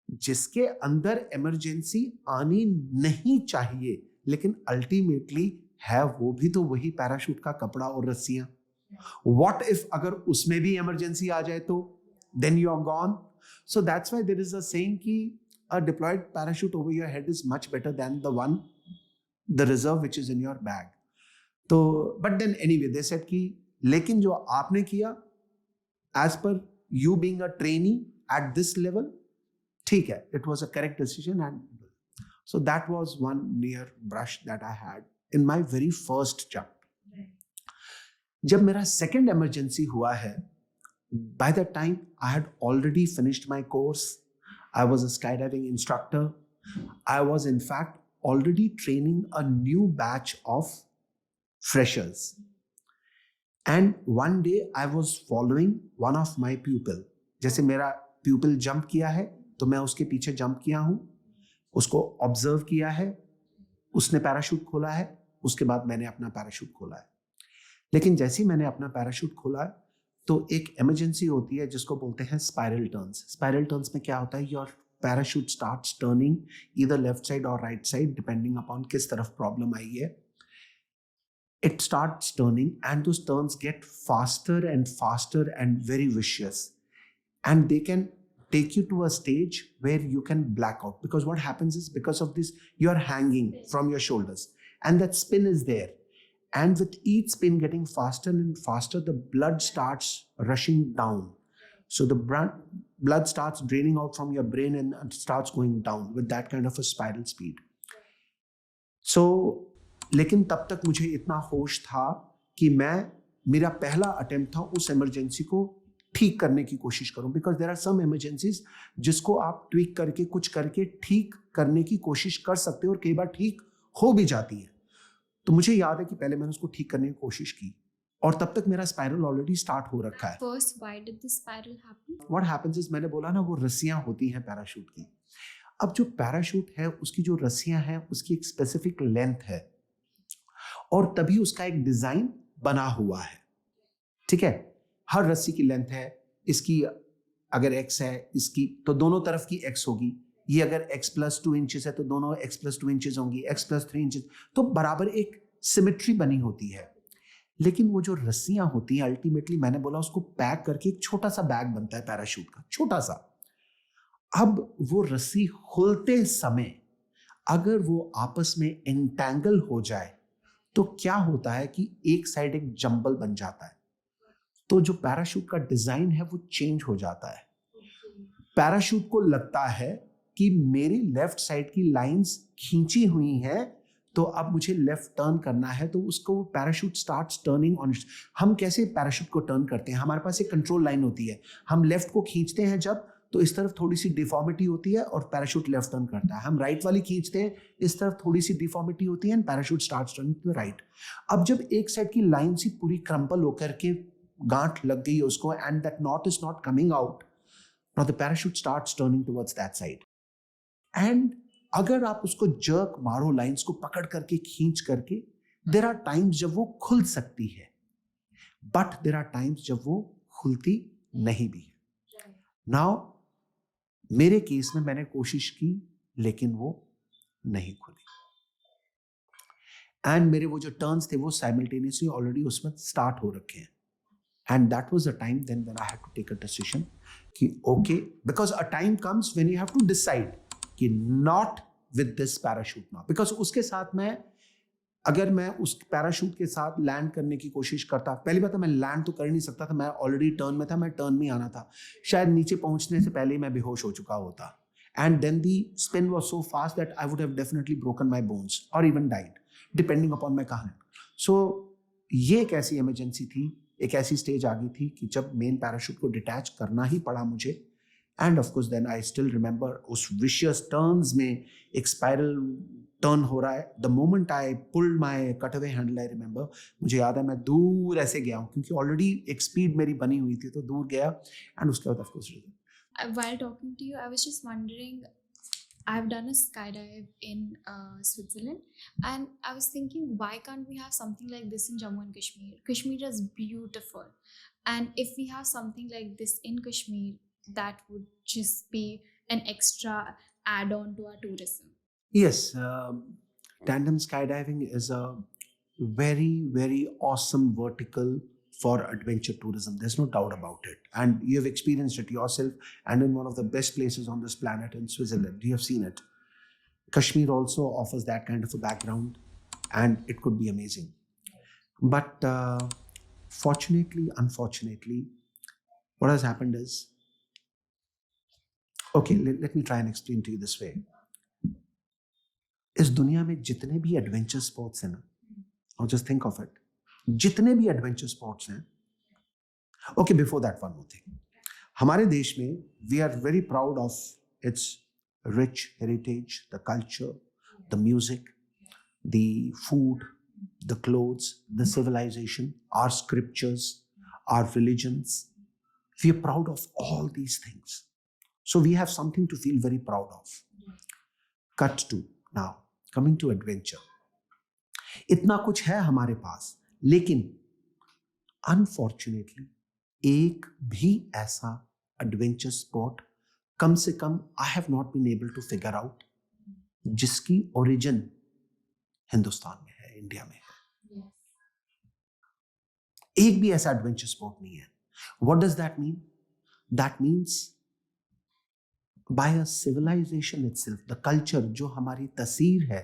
जिसके अंदर इमरजेंसी आनी नहीं चाहिए, लेकिन अल्टीमेटली है वो भी तो वही पैराशूट का कपड़ा और रस्सियां। What if अगर उसमें भी इमरजेंसी आ जाए तो then you are gone. So that's why there is a saying कि a deployed parachute over your head is much better than the reserve which is in your bag. तो but then anyway they said कि लेकिन जो आपने किया as per you being a trainee at this level, ठीक है, it was a correct decision and So that was one near brush that I had in my very first jump. जब मेरा second emergency हुआ है, by that time I had already finished my course. I was a skydiving instructor. I was in fact already training a new batch of freshers. And one day I was following one of my pupil. जैसे मेरा pupil jump किया है तो मैं उसके पीछे jump किया हूँ, उसको observe किया है, उसने पैराशूट खोला है, उसके बाद मैंने अपना पैराशूट खोला है. लेकिन जैसे ही मैंने अपना पैराशूट खोला तो एक इमरजेंसी होती है जिसको बोलते हैं स्पाइरल टर्न्स. स्पाइरल टर्न्स में क्या होता है, your parachute starts turning either left side और राइट साइड डिपेंडिंग अपॉन किस तरफ प्रॉब्लम आई है. It starts turning and those turns get faster and very vicious, and they can take you to a stage where you can black out, because what happens is, because of this, you are hanging from your shoulders and that spin is there, and with each spin getting faster and faster, the blood starts rushing down. So the blood starts draining out from your brain and starts going down with that kind of a spiral speed. So लेकिन तब तक मुझे इतना होश था कि मेरा पहला अटेम्प्ट था उस इमरजेंसी को ठीक करने की कोशिश करूं, because there are some emergencies जिसको आप ट्विक करके कुछ करके ठीक करने की कोशिश कर सकते हो और कई बार ठीक हो भी जाती है. तो मुझे याद है कि पहले मैंने उसको ठीक करने की कोशिश की और तब तक मेरा स्पाइरल ऑलरेडी स्टार्ट हो रखा है.
First, why did the spiral happen?
What happens is, मैंने बोला ना वो रस्सियां होती हैं पैराशूट की. अब जो पैराशूट है उसकी जो रस्सियां हैं उसकी एक स्पेसिफिक लेंथ है और तभी उसका एक डिजाइन बना हुआ है. ठीक है, हर रस्सी की लेंथ है. इसकी अगर x है इसकी तो दोनों तरफ की x होगी. ये अगर x प्लस 2 इंचेस है तो दोनों x प्लस 2 इंचेस होंगी, x प्लस 3 इंचेस, तो बराबर एक सिमेट्री बनी होती है. लेकिन वो जो रस्सियां होती हैं अल्टीमेटली, मैंने बोला उसको पैक करके एक छोटा सा बैग बनता है पैराशूट का, छोटा सा. अब वो रस्सी खुलते समय अगर वो आपस में एंटेंगल हो जाए तो क्या होता है कि एक साइड एक जंबल बन जाता है. तो जो पैराशूट का डिजाइन है वो चेंज हो जाता है. पैराशूट को लगता है कि मेरी लेफ्ट साइड की लाइंस खींची हुई हैं तो अब मुझे लेफ्ट टर्न करना है, तो उसको पैराशूट स्टार्ट्स टर्निंग ऑन. हम कैसे पैराशूट को टर्न करते हैं, हमारे पास एक कंट्रोल लाइन होती है. हम लेफ्ट को खींचते हैं जब, तो इस तरफ थोड़ी सी डिफॉर्मिटी होती है और पैराशूट लेफ्ट टर्न करता है. हम राइट वाली खींचते हैं, इस तरफ थोड़ी सी डिफॉर्मिटी होती है and parachute starts turning to the right. अब जब एक साइड की लाइन सी पूरी क्रम्पल होकर के गांठ लग गई उसको and that not is not coming out, now the parachute starts turning towards that side. And अगर आप उसको जर्क मारो, लाइंस को पकड़ करके खींच करके, देयर आर टाइम्स जब वो खुल सकती है, बट देयर आर टाइम्स जब वो खुलती नहीं भी है. नाउ मेरे केस में मैंने कोशिश की लेकिन वो नहीं खुली. एंड मेरे वो जो टर्न्स थे वो साइमल्टेनियसली ऑलरेडी उसमें स्टार्ट हो रखे हैं. And that was the time then when I had to take a decision कि okay, because a time comes when you have to decide कि not with this parachute now. Because उसके साथ अगर मैं उस पैराशूट के साथ लैंड करने की कोशिश करता, पहली बात है मैं लैंड तो कर ही नहीं सकता था, मैं ऑलरेडी टर्न में था, मैं टर्न में आना था. शायद नीचे पहुंचने से पहले ही मैं बेहोश हो चुका होता. And then the spin was so fast that I would have definitely broken my bones और इवन डाइड डिपेंडिंग अपॉन मैं कहाँ. सो ये एक ऐसी इमरजेंसी थी, एक ऐसी स्टेज आ गई थी कि जब मेन पैराशूट को डिटैच करना ही पड़ा मुझे. And of course then I still remember उस विशियस टर्न्स में एक स्पाइरल टर्न हो रहा है. The moment I pulled my cutaway handle, I remember, मुझे याद है मैं दूर ऐसे गया हूँ क्योंकि ऑलरेडी एक स्पीड मेरी बनी हुई थी, तो दूर गया. एंड उसके बाद of course
While talking to you, I was just wondering, I've done a skydive in Switzerland, and I was thinking, why can't we have something like this in Jammu and Kashmir? Kashmir is beautiful, and if we have something like this in Kashmir, that would just be an extra add-on to our tourism.
Yes, tandem skydiving is a very, very awesome vertical for adventure tourism. There's no doubt about it. And you have experienced it yourself, and in one of the best places on this planet, in Switzerland. You have seen it. Kashmir also offers that kind of a background, and it could be amazing. But fortunately, unfortunately, what has happened is, okay, let me try and explain to you this way. इस दुनिया में जितने भी एडवेंचर स्पोर्ट्स हैं ना, और जस्ट थिंक ऑफ इट, जितने भी एडवेंचर स्पोर्ट्स हैं, okay, before that one more thing, हमारे देश में we are very proud of its rich heritage, the culture, the music, the food, the clothes, the civilization, our scriptures, our religions. We are proud of all these things. So we have something to feel very proud of. Cut to now, coming to adventure. इतना कुछ है हमारे पास, लेकिन अनफॉर्चुनेटली एक भी ऐसा एडवेंचर स्पॉट कम से कम I have not been able to figure out जिसकी ओरिजिन हिंदुस्तान में है, इंडिया में है। एक भी ऐसा एडवेंचर स्पॉट नहीं है। What does that mean? That means by a civilization itself, the culture, जो हमारी तस्वीर है,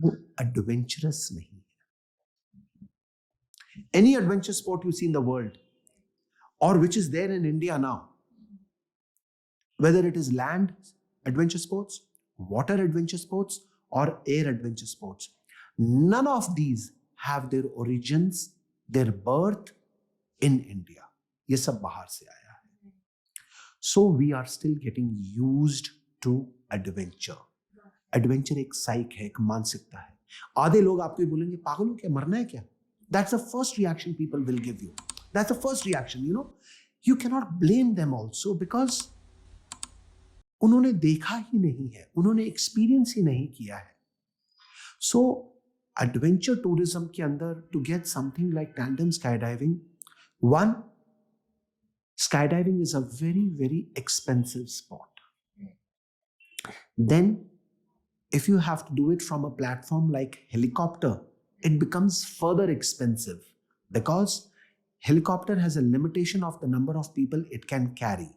वो एडवेंचरस नहीं है। Any adventure sport you see in the world और which is there in India now, whether it is land adventure sports, water adventure sports, or air adventure sports, none of these have their origins, their birth in India. ये सब बाहर से आया है. So we are still getting used to adventure. Adventure एक साइक है, एक मानसिकता है. आधे लोग आपको बोलेंगे पागल हो क्या, मरना है क्या? That's the first reaction people will give you. That's the first reaction, you know. You cannot blame them also because उन्होंने देखा ही नहीं है, उन्होंने एक्सपीरियंस ही नहीं किया है. सो एडवेंचर टूरिज्म के अंदर to get something like tandem skydiving, one, skydiving is a very very expensive sport. Then if you have to do it from a platform like helicopter, it becomes further expensive because helicopter has a limitation of the number of people it can carry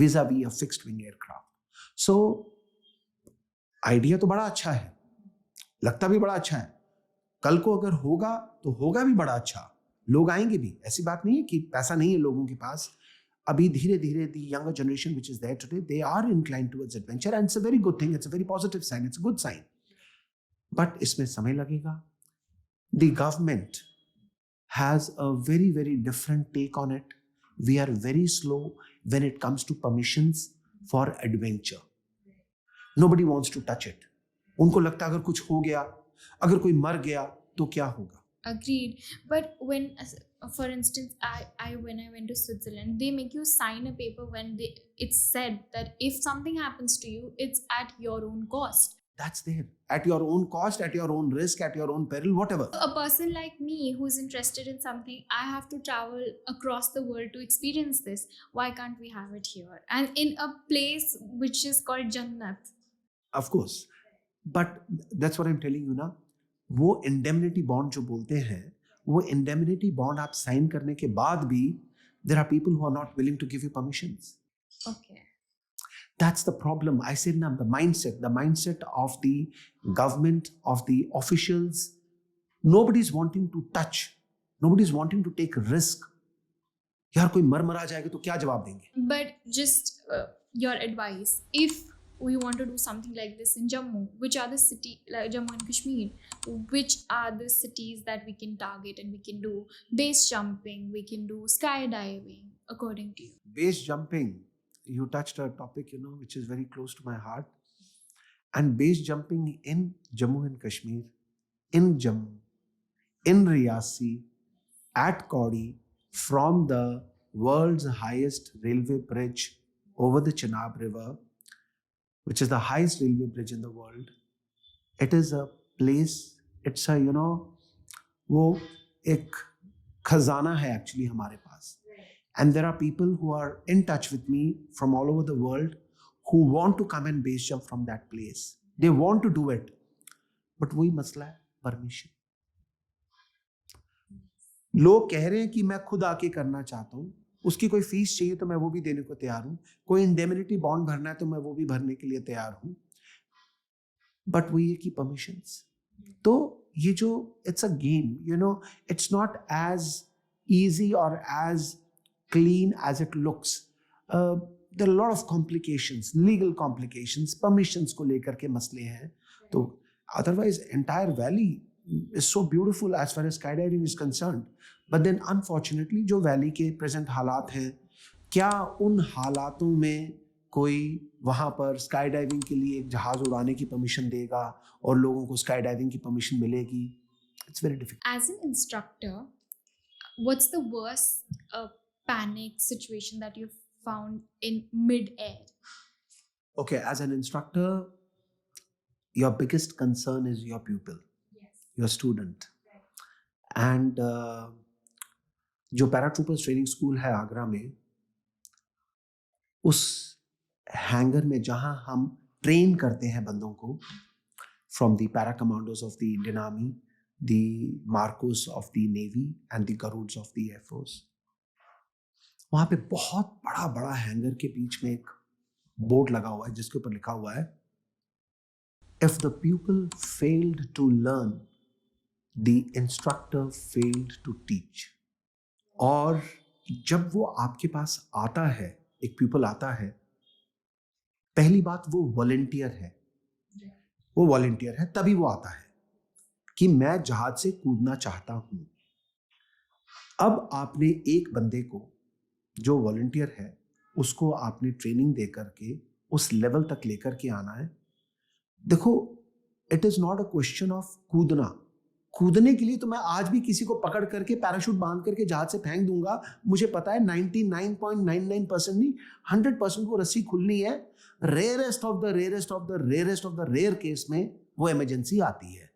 vis-a-vis a fixed wing aircraft. So idea तो बड़ा अच्छा है, लगता भी बड़ा अच्छा है, कल को अगर होगा तो होगा भी बड़ा अच्छा, लोग आएंगे भी, ऐसी बात नहीं है कि पैसा नहीं है लोगों के पास. अभी धीरे धीरे the younger generation which is there today, they are inclined towards adventure and it's a very good thing, it's a very positive sign, it's a good sign. But इसमें समय लगेगा. The government has a very very different take on it. We are very slow when it comes to permissions for adventure. Nobody wants to touch it. उनको लगता है अगर कुछ हो गया, अगर कोई मर गया तो क्या होगा?
Agreed. But when, for instance, when I went to Switzerland, they make you sign a paper when it's said that if something happens to you, it's at your own cost.
That's there. At your own cost, at your own risk, at your own peril, whatever.
A person like me who's interested in something, I have to travel across the world to experience this. Why can't we have it here? And in a place which is called Jannat.
Of course. But that's what I'm telling you ना, वो indemnity bond जो बोलते हैं, वो indemnity bond आप sign करने के बाद भी there are people who are not willing to give you permissions.
Okay.
That's the problem. I said now, the mindset of the government, of the officials, nobody's wanting to touch, nobody's wanting to take risk. यार कोई मर जाएगा तो क्या जवाब देंगे?
But just your advice, if we want to do something like this in Jammu, which are the city, like Jammu and Kashmir, which are the cities that we can target and we can do base jumping, we can do skydiving, according to you?
Base jumping, you touched a topic, you know, which is very close to my heart. And base jumping in Jammu and Kashmir, in Jammu, in Riyasi, at Kaudi, from the world's highest railway bridge over the Chenab River, which is the highest railway bridge in the world. It is a place, it's a, you know, वो एक खजाना है actually हमारे पास. And there are people who are in touch with me from all over the world who want to come and base jump from that place. They want to do it. But वही मसला है, permission. लोग कह रहे हैं कि मैं खुद आके करना चाहता हूँ, उसकी कोई फीस चाहिए तो मैं वो भी देने को तैयार हूँ, कोई इंडेमिनिटी बॉन्ड भरना है तो मैं वो भी भरने के लिए तैयार हूँ. बट वही है कि परमिशंस. तो ये जो it's a game, you know, it's not as easy or as clean as it looks. There are lot of complications, legal complications, permissions को लेकर के मसले हैं. तो otherwise entire valley is so beautiful as far as sky diving is concerned. But then unfortunately जो वैली के प्रेजेंट हालात हैं, क्या उन हालातों में कोई वहाँ पर स्काई डाइविंग के लिए एक जहाज उड़ाने की परमिशन देगा और लोगों को स्काई डाइविंग की परमिशन मिलेगी? It's very difficult.
As an instructor, what's the worst panic situation that you've found in mid-air?
Okay, as an instructor, your biggest concern is your pupil,
Yes.
your student. And जो पैराट्रूपर्स ट्रेनिंग स्कूल है आगरा में, उस हैंगर में जहां हम ट्रेन करते हैं बंदों को, from the para commandos of the Indian army, the Marcos of the navy and the Garuds of the air force, वहां पे बहुत बड़ा बड़ा हैंगर के बीच में एक बोर्ड लगा हुआ है जिसके ऊपर लिखा हुआ है, if the people failed to learn, the instructor failed to teach. और जब वो आपके पास आता है, एक पीपल आता है, पहली बात वो वॉलंटियर है. वो वॉलंटियर है तभी वो आता है कि मैं जहाज से कूदना चाहता हूं. अब आपने एक बंदे को जो वॉलंटियर है उसको आपने ट्रेनिंग दे करके उस लेवल तक लेकर के आना है. देखो, it is not a question of कूदना. कूदने के लिए तो मैं आज भी किसी को पकड़ करके पैराशूट बांध करके जहाज से फेंक दूंगा. मुझे पता है 99.99% नहीं, 100% वो रस्सी खुलनी है. Rarest of the rarest of the rarest of the rare case में वो इमरजेंसी आती है.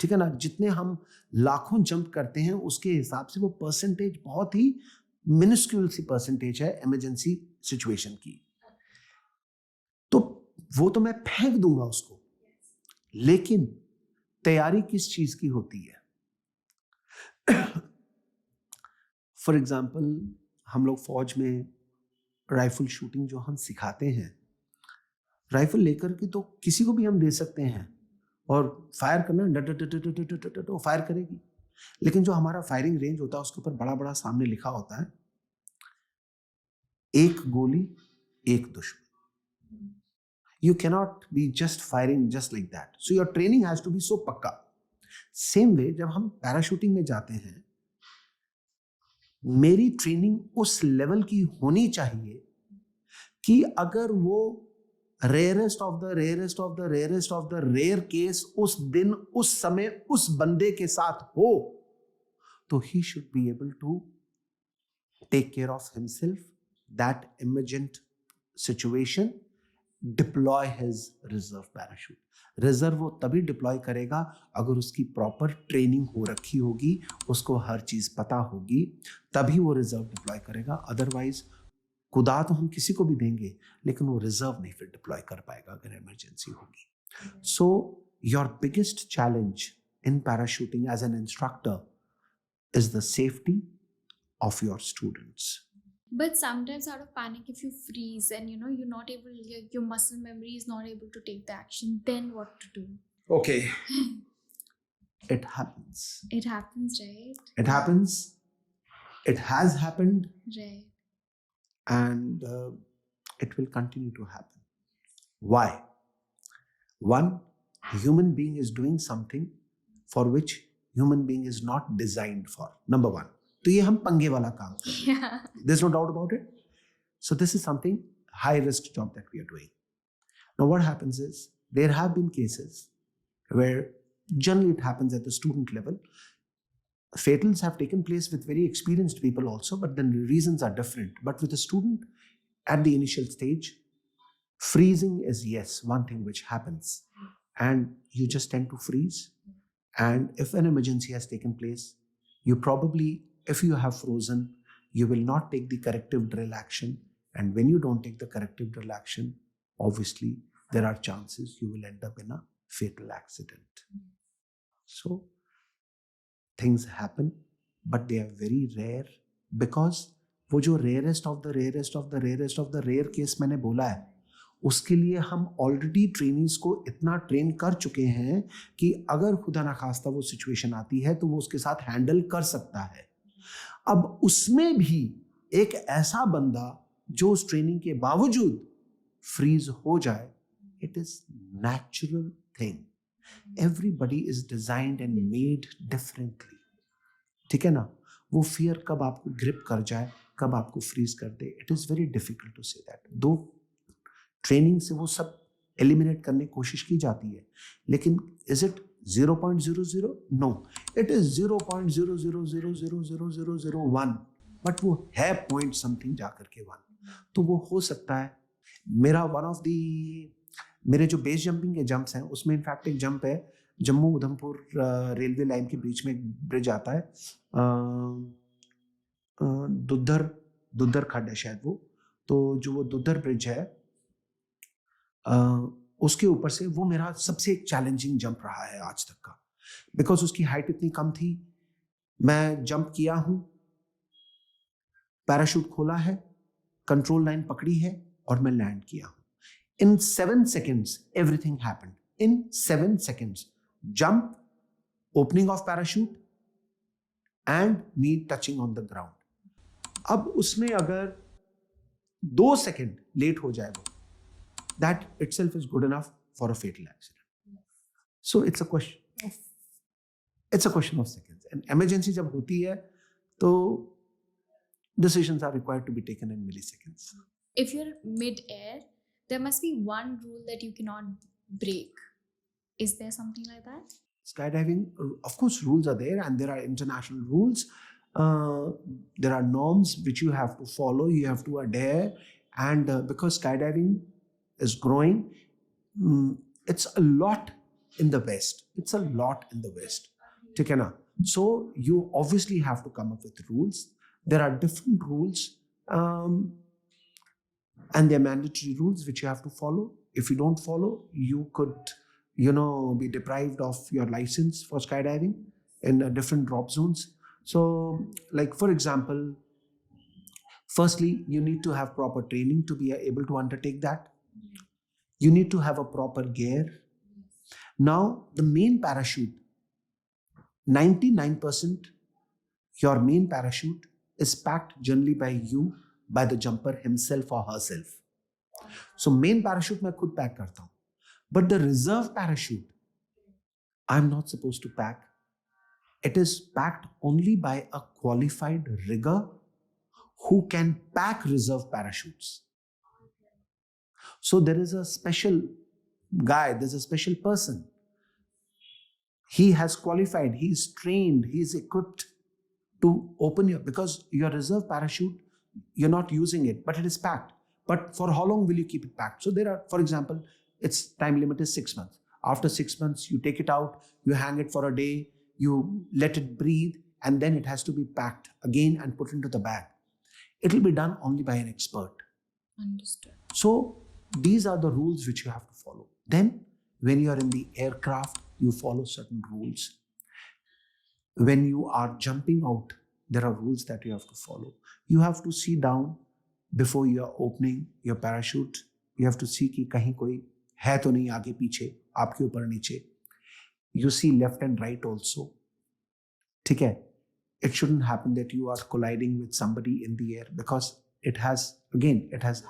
ठीक है ना? जितने हम लाखों जंप करते हैं उसके हिसाब से वो परसेंटेज बहुत ही मिनिस्क्यूल सी परसेंटेज है इमरजेंसी सिचुएशन की. तो वो तो मैं फेंक दूंगा उसको, लेकिन तैयारी किस चीज की होती है? फॉर एग्जाम्पल, हम लोग फौज में राइफल शूटिंग जो हम सिखाते हैं, राइफल लेकर के तो किसी को भी हम दे सकते हैं और फायर करना, डट वो फायर करेगी. लेकिन जो हमारा फायरिंग रेंज होता है उसके ऊपर बड़ा बड़ा सामने लिखा होता है, एक गोली एक दुश्मन. You cannot be just firing just like that. So your training has to be so पक्का. Same way, जब हम पैराशूटिंग में जाते हैं, मेरी ट्रेनिंग उस लेवल की होनी चाहिए कि अगर वो rarest of the rarest of the rarest of the rare case उस दिन उस समय उस बंदे के साथ हो, तो he should be able to take care of himself, that emergent situation, deploy his reserve parachute. Reserve वो तभी डिप्लॉय करेगा अगर उसकी प्रॉपर ट्रेनिंग हो रखी होगी, उसको हर चीज पता होगी, तभी वो रिजर्व डिप्लॉय करेगा. अदरवाइज खुदा तो हम किसी को भी देंगे, लेकिन वो रिजर्व नहीं फिर डिप्लॉय कर पाएगा अगर इमरजेंसी होगी. So your biggest challenge in parachuting as an instructor is the safety of your students.
But sometimes out of panic, if you freeze and you're not able, your muscle memory is not able to take the action, then what to do?
Okay. It happens.
It happens, right?
It happens. It has happened.
Right.
And it will continue to happen. Why? One, human being is doing something for which human being is not designed for. Number one. तो ये हम पंगे वाला काम कर रहे हैं. There's no doubt about it. So this is something high risk job that we are doing. Now what happens is, there have been cases where generally it happens at the student level. Fatals have taken place with very experienced people also, but then the reasons are different. But with a student at the initial stage, freezing is yes, one thing which happens. And you just tend to freeze. And if an emergency has taken place, you probably, if you have frozen, you will not take the corrective drill action. And when you don't take the corrective drill action, obviously, there are chances you will end up in a fatal accident. So, things happen, but they are very rare because वो जो rarest of the rarest of the rarest of the rare case मैंने बोला है, उसके लिए हम ऑलरेडी ट्रेनिंग्स को इतना ट्रेन कर चुके हैं कि अगर खुदा ना खास्ता वो सिचुएशन आती है तो वो उसके साथ हैंडल कर सकता है. अब उसमें भी एक ऐसा बंदा जो उस ट्रेनिंग के बावजूद फ्रीज हो जाए, it is natural thing. Everybody is designed and made differently. ठीक है ना. वो फियर कब आपको ग्रिप कर जाए, कब आपको फ्रीज कर दे, it is very difficult to say that. दो ट्रेनिंग से वो सब एलिमिनेट करने की कोशिश की जाती है, लेकिन is it 0.00? No, it is 0.00000001, but वो है पॉइंट समथिंग जाकर के 1. तो वो हो सकता है. मेरा वन ऑफ दी मेरे जो बेस जंपिंग के जंप्स हैं उसमें इनफैक्ट एक जंप है, जम्मू उधमपुर रेलवे लाइन के बीच में एक ब्रिज आता है, दुद्धर खड्ड है शायद वो. तो जो वो दुद्धर ब्रिज है उसके ऊपर से वो मेरा सबसे एक चैलेंजिंग जंप रहा है आज तक का, बिकॉज उसकी हाइट इतनी कम थी. मैं जंप किया हूं, पैराशूट खोला है, कंट्रोल लाइन पकड़ी है और मैं लैंड किया हूं. In 7 seconds, everything happened. In 7 seconds, jump, opening of parachute, and me touching on the ground. अब उसमें अगर 2 सेकेंड लेट हो जाए वो, that itself is good enough for a fatal accident. So it's a question of seconds. And emergency जब होती है तो decisions are required to be taken in milliseconds.
If you're mid-air, there must be one rule that you cannot break. Is there something like that?
Skydiving, of course, rules are there, and there are international rules. There are norms which you have to follow, you have to adhere, and because skydiving is growing, it's a lot in the West. It's a lot in the West. ठीक है ना? So you obviously have to come up with rules. There are different rules. And they're mandatory rules which you have to follow. If you don't follow, you could, be deprived of your license for skydiving in different drop zones. So, like for example, firstly, you need to have proper training to be able to undertake that. You need to have a proper gear. Now, the main parachute, 99% your main parachute is packed generally by you, by the jumper himself or herself. So main parachute मैं खुद पैक करता हूँ, but the reserve parachute I'm not supposed to pack. It is packed only by a qualified rigger who can pack reserve parachutes. So there is a special guy, there's a special person. He has qualified, he is trained, he is equipped to open because your reserve parachute, you're not using it, but it is packed. But for how long will you keep it packed? So there are, for example, its time limit is 6 months. After 6 months, you take it out, you hang it for a day, you let it breathe, and then it has to be packed again and put into the bag. It will be done only by an expert.
Understood.
So these are the rules which you have to follow. Then when you are in the aircraft, you follow certain rules. When you are jumping out, there are rules that you have to follow. You have to see down before you are opening your parachute. You have to see कि कहीं कोई है तो नहीं आगे पीछे, आपके ऊपर नीचे. You see left and right also. ठीक है? It shouldn't happen that you are colliding with somebody in the air, because it has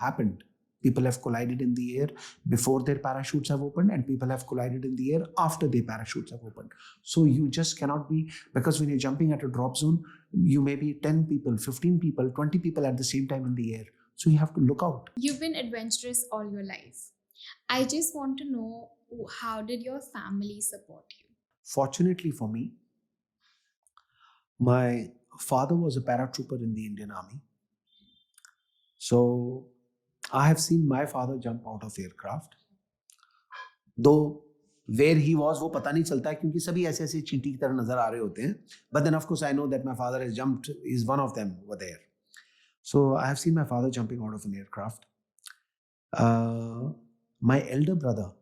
happened. People have collided in the air before their parachutes have opened, and people have collided in the air after their parachutes have opened. So you just cannot be, because when you're jumping at a drop zone, you may be 10 people, 15 people, 20 people at the same time in the air. So you have to look out.
You've been adventurous all your life. I just want to know, how did your family support you?
Fortunately for me, my father was a paratrooper in the Indian Army. So I have seen my father jump out of aircraft. Though where he was, वो पता नहीं चलता है क्योंकि सभी ऐसे ऐसे चींटी की तरह नजर आ रहे होते हैं. But then of course I know that my father has jumped, is one of them over there. So I have seen my father jumping out of an aircraft. My elder brother,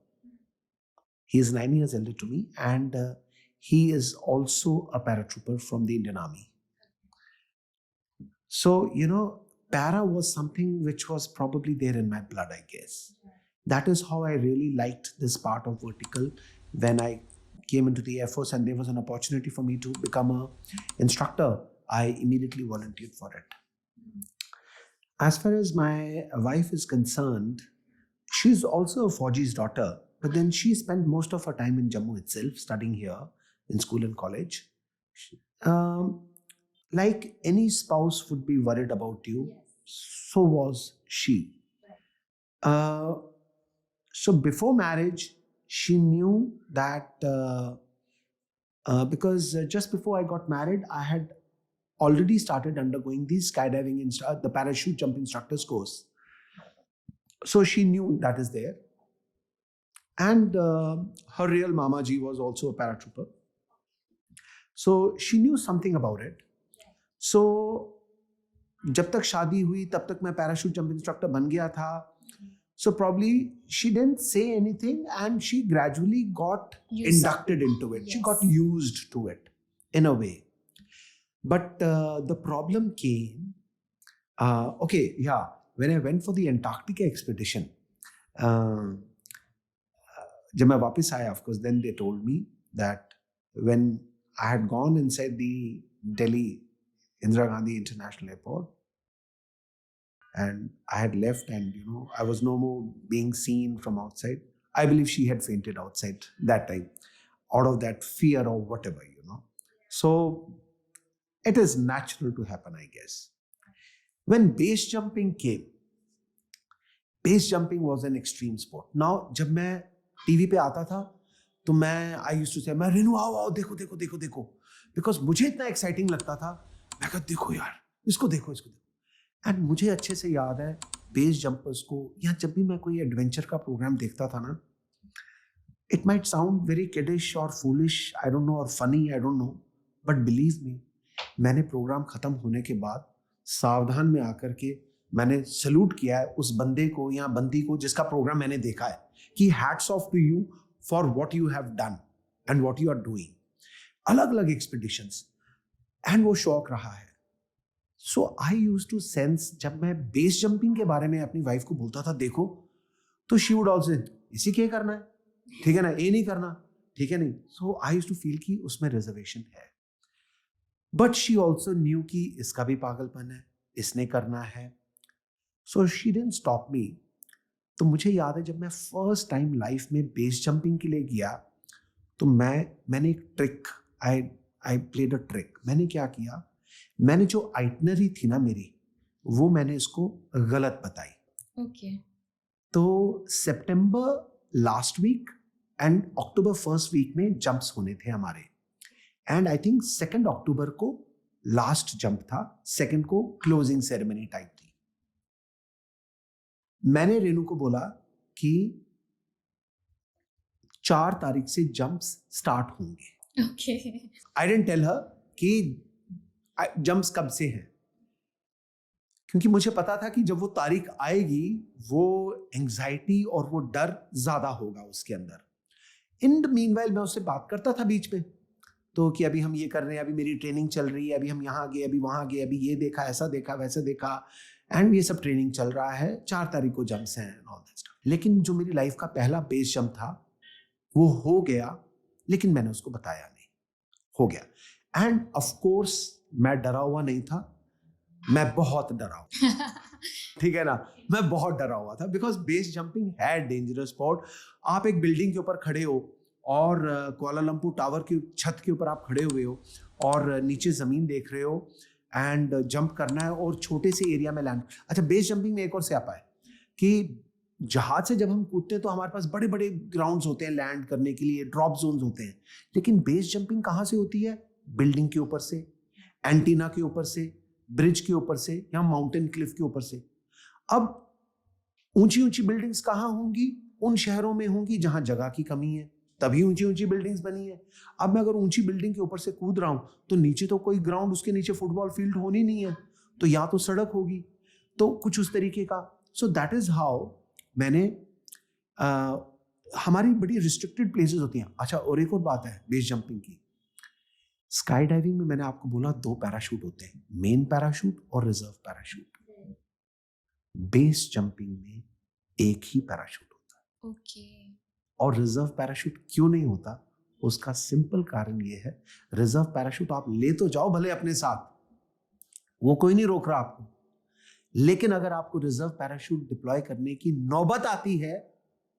he is 9 years elder to me, and he is also a paratrooper from the Indian Army. So, para was something which was probably there in my blood, I guess. That is how I really liked this part of vertical. When I came into the Air Force and there was an opportunity for me to become an instructor, I immediately volunteered for it. As far as my wife is concerned, she's also a Fauji's daughter, but then she spent most of her time in Jammu itself, studying here in school and college. Um, like any spouse would be worried about you, so was she. Uh, so before marriage, she knew that because just before I got married, I had already started undergoing the skydiving, the parachute jump instructor's course. So she knew that is there. And her real mama ji was also a paratrooper. So she knew something about it. So जब तक शादी हुई तब तक मैं पैराशूट जंप इंस्ट्रक्टर बन गया था. So probably she didn't say anything and she gradually got inducted into it. Yes. She got used to it in a way. But the problem came, when I went for the Antarctica expedition, जब मैं वापस आया, of course, then they told me that when I had gone inside the Delhi Indira Gandhi International Airport, and I had left, and I was no more being seen from outside. I believe she had fainted outside that time, out of that fear or whatever, So it is natural to happen, I guess. When base jumping came, base jumping was an extreme sport. Now, जब मैं टीवी पे आता था, तो I used to say, मैं रेनू आओ देखो देखो देखो देखो, because मुझे इतना एक्साइटिंग लगता था. मैं कहता देखो यार, इसको देखो. एंड मुझे अच्छे से याद है बेस जंपर्स को, या जब भी मैं कोई एडवेंचर का प्रोग्राम देखता था ना, it might sound very kiddish और फूलिश, आई डोंट नो, और funny, I don't know, but believe me, मैंने प्रोग्राम खत्म होने के बाद सावधान में आकर के मैंने सल्यूट किया है उस बंदे को या बंदी को जिसका प्रोग्राम मैंने देखा है, कि hats off to you for what you have done and what you are doing. अलग अलग एक्सपीडिशंस, एंड वो शौक रहा है. So I use to sense, जब मैं बेस जंपिंग के बारे में अपनी वाइफ को बोलता था देखो, तो शी वुड ऑल्सो, इसी क्या करना है, ठीक है ना, ये नहीं करना, ठीक है नहीं. सो आई यूज टू फील कि उसमें रिजर्वेशन है. बट शी ऑल्सो न्यू कि इसका भी पागलपन है, इसने करना है. So she didn't stop me. तो मुझे याद है जब मैं फर्स्ट टाइम लाइफ में बेस जंपिंग के लिए गया, तो मैंने एक trick, I played a trick. मैंने क्या किया, मैंने जो आइटनरी थी ना मेरी, वो मैंने इसको गलत बताई.
ओके.
तो सितंबर लास्ट वीक एंड अक्टूबर फर्स्ट वीक में जंप्स होने थे हमारे, एंड आई थिंक 2 अक्टूबर को लास्ट जंप था, 2 को क्लोजिंग सेरेमनी टाइप थी. मैंने रेनू को बोला कि 4 तारीख से जंप्स स्टार्ट होंगे.
Okay.
I didn't tell her कि जंप्स कब से हैं, क्योंकि मुझे पता था कि जब वो तारीख आएगी वो एंजाइटी और वो डर ज्यादा होगा उसके अंदर. इन द मीनवाइल मैं उससे बात करता था बीच में, तो कि अभी हम ये कर रहे हैं, अभी मेरी ट्रेनिंग चल रही है, अभी हम यहाँ गए, अभी वहाँ गए, अभी ये देखा, ऐसा देखा, वैसे देखा, एंड ये सब ट्रेनिंग चल रहा है, 4 तारीख को जंप्स हैं एंड ऑल दैट स्टफ. लेकिन जो मेरी लाइफ का पहला बेस जंप था वो हो गया, लेकिन मैंने उसको बताया नहीं. हो गया, एंड ऑफ कोर्स मैं डरा हुआ नहीं था, मैं बहुत डरा हुआ. ठीक है ना, मैं बहुत डरा हुआ था, बिकॉज बेस जंपिंग है डेंजरस स्पॉट. आप एक बिल्डिंग के ऊपर खड़े हो और कुआलालंपुर टावर की छत के ऊपर आप खड़े हुए हो और नीचे जमीन देख रहे हो एंड जंप करना है और छोटे से एरिया में लैंड. अच्छा, बेस जंपिंग में एक और स्यापा है कि जहाज से जब हम कूदते हैं तो हमारे पास बड़े बड़े ग्राउंड्स होते हैं लैंड करने के लिए, ड्रॉप जोन्स होते हैं. लेकिन बेस जंपिंग कहाँ से होती है? बिल्डिंग के ऊपर से, एंटीना के ऊपर से, ब्रिज के ऊपर से, या माउंटेन क्लिफ के ऊपर से. अब ऊंची ऊंची बिल्डिंग्स कहाँ होंगी? उन शहरों में होंगी जहां जगह की कमी है, तभी ऊंची ऊंची बिल्डिंग्स बनी है. अब मैं अगर ऊंची बिल्डिंग के ऊपर से कूद रहा हूं तो नीचे तो कोई ग्राउंड, उसके नीचे फुटबॉल फील्ड होनी नहीं है, तो या तो सड़क होगी, तो कुछ उस तरीके का. सो दैट इज हाउ मैंने हमारी बड़ी रिस्ट्रिक्टेड प्लेसेस होती हैं. अच्छा, और एक और बात है बेस जंपिंग की, स्काई डाइविंग में मैंने आपको बोला 2 पैराशूट होते हैं, मेन पैराशूट और रिजर्व पैराशूट. बेस जंपिंग में एक ही पैराशूट होता है.
ओके.
और रिजर्व पैराशूट क्यों नहीं होता? उसका सिंपल कारण ये है, रिजर्व पैराशूट आप ले तो जाओ भले अपने साथ, वो कोई नहीं रोक रहा आपको, लेकिन अगर आपको रिजर्व पैराशूट डिप्लॉय करने की नौबत आती है,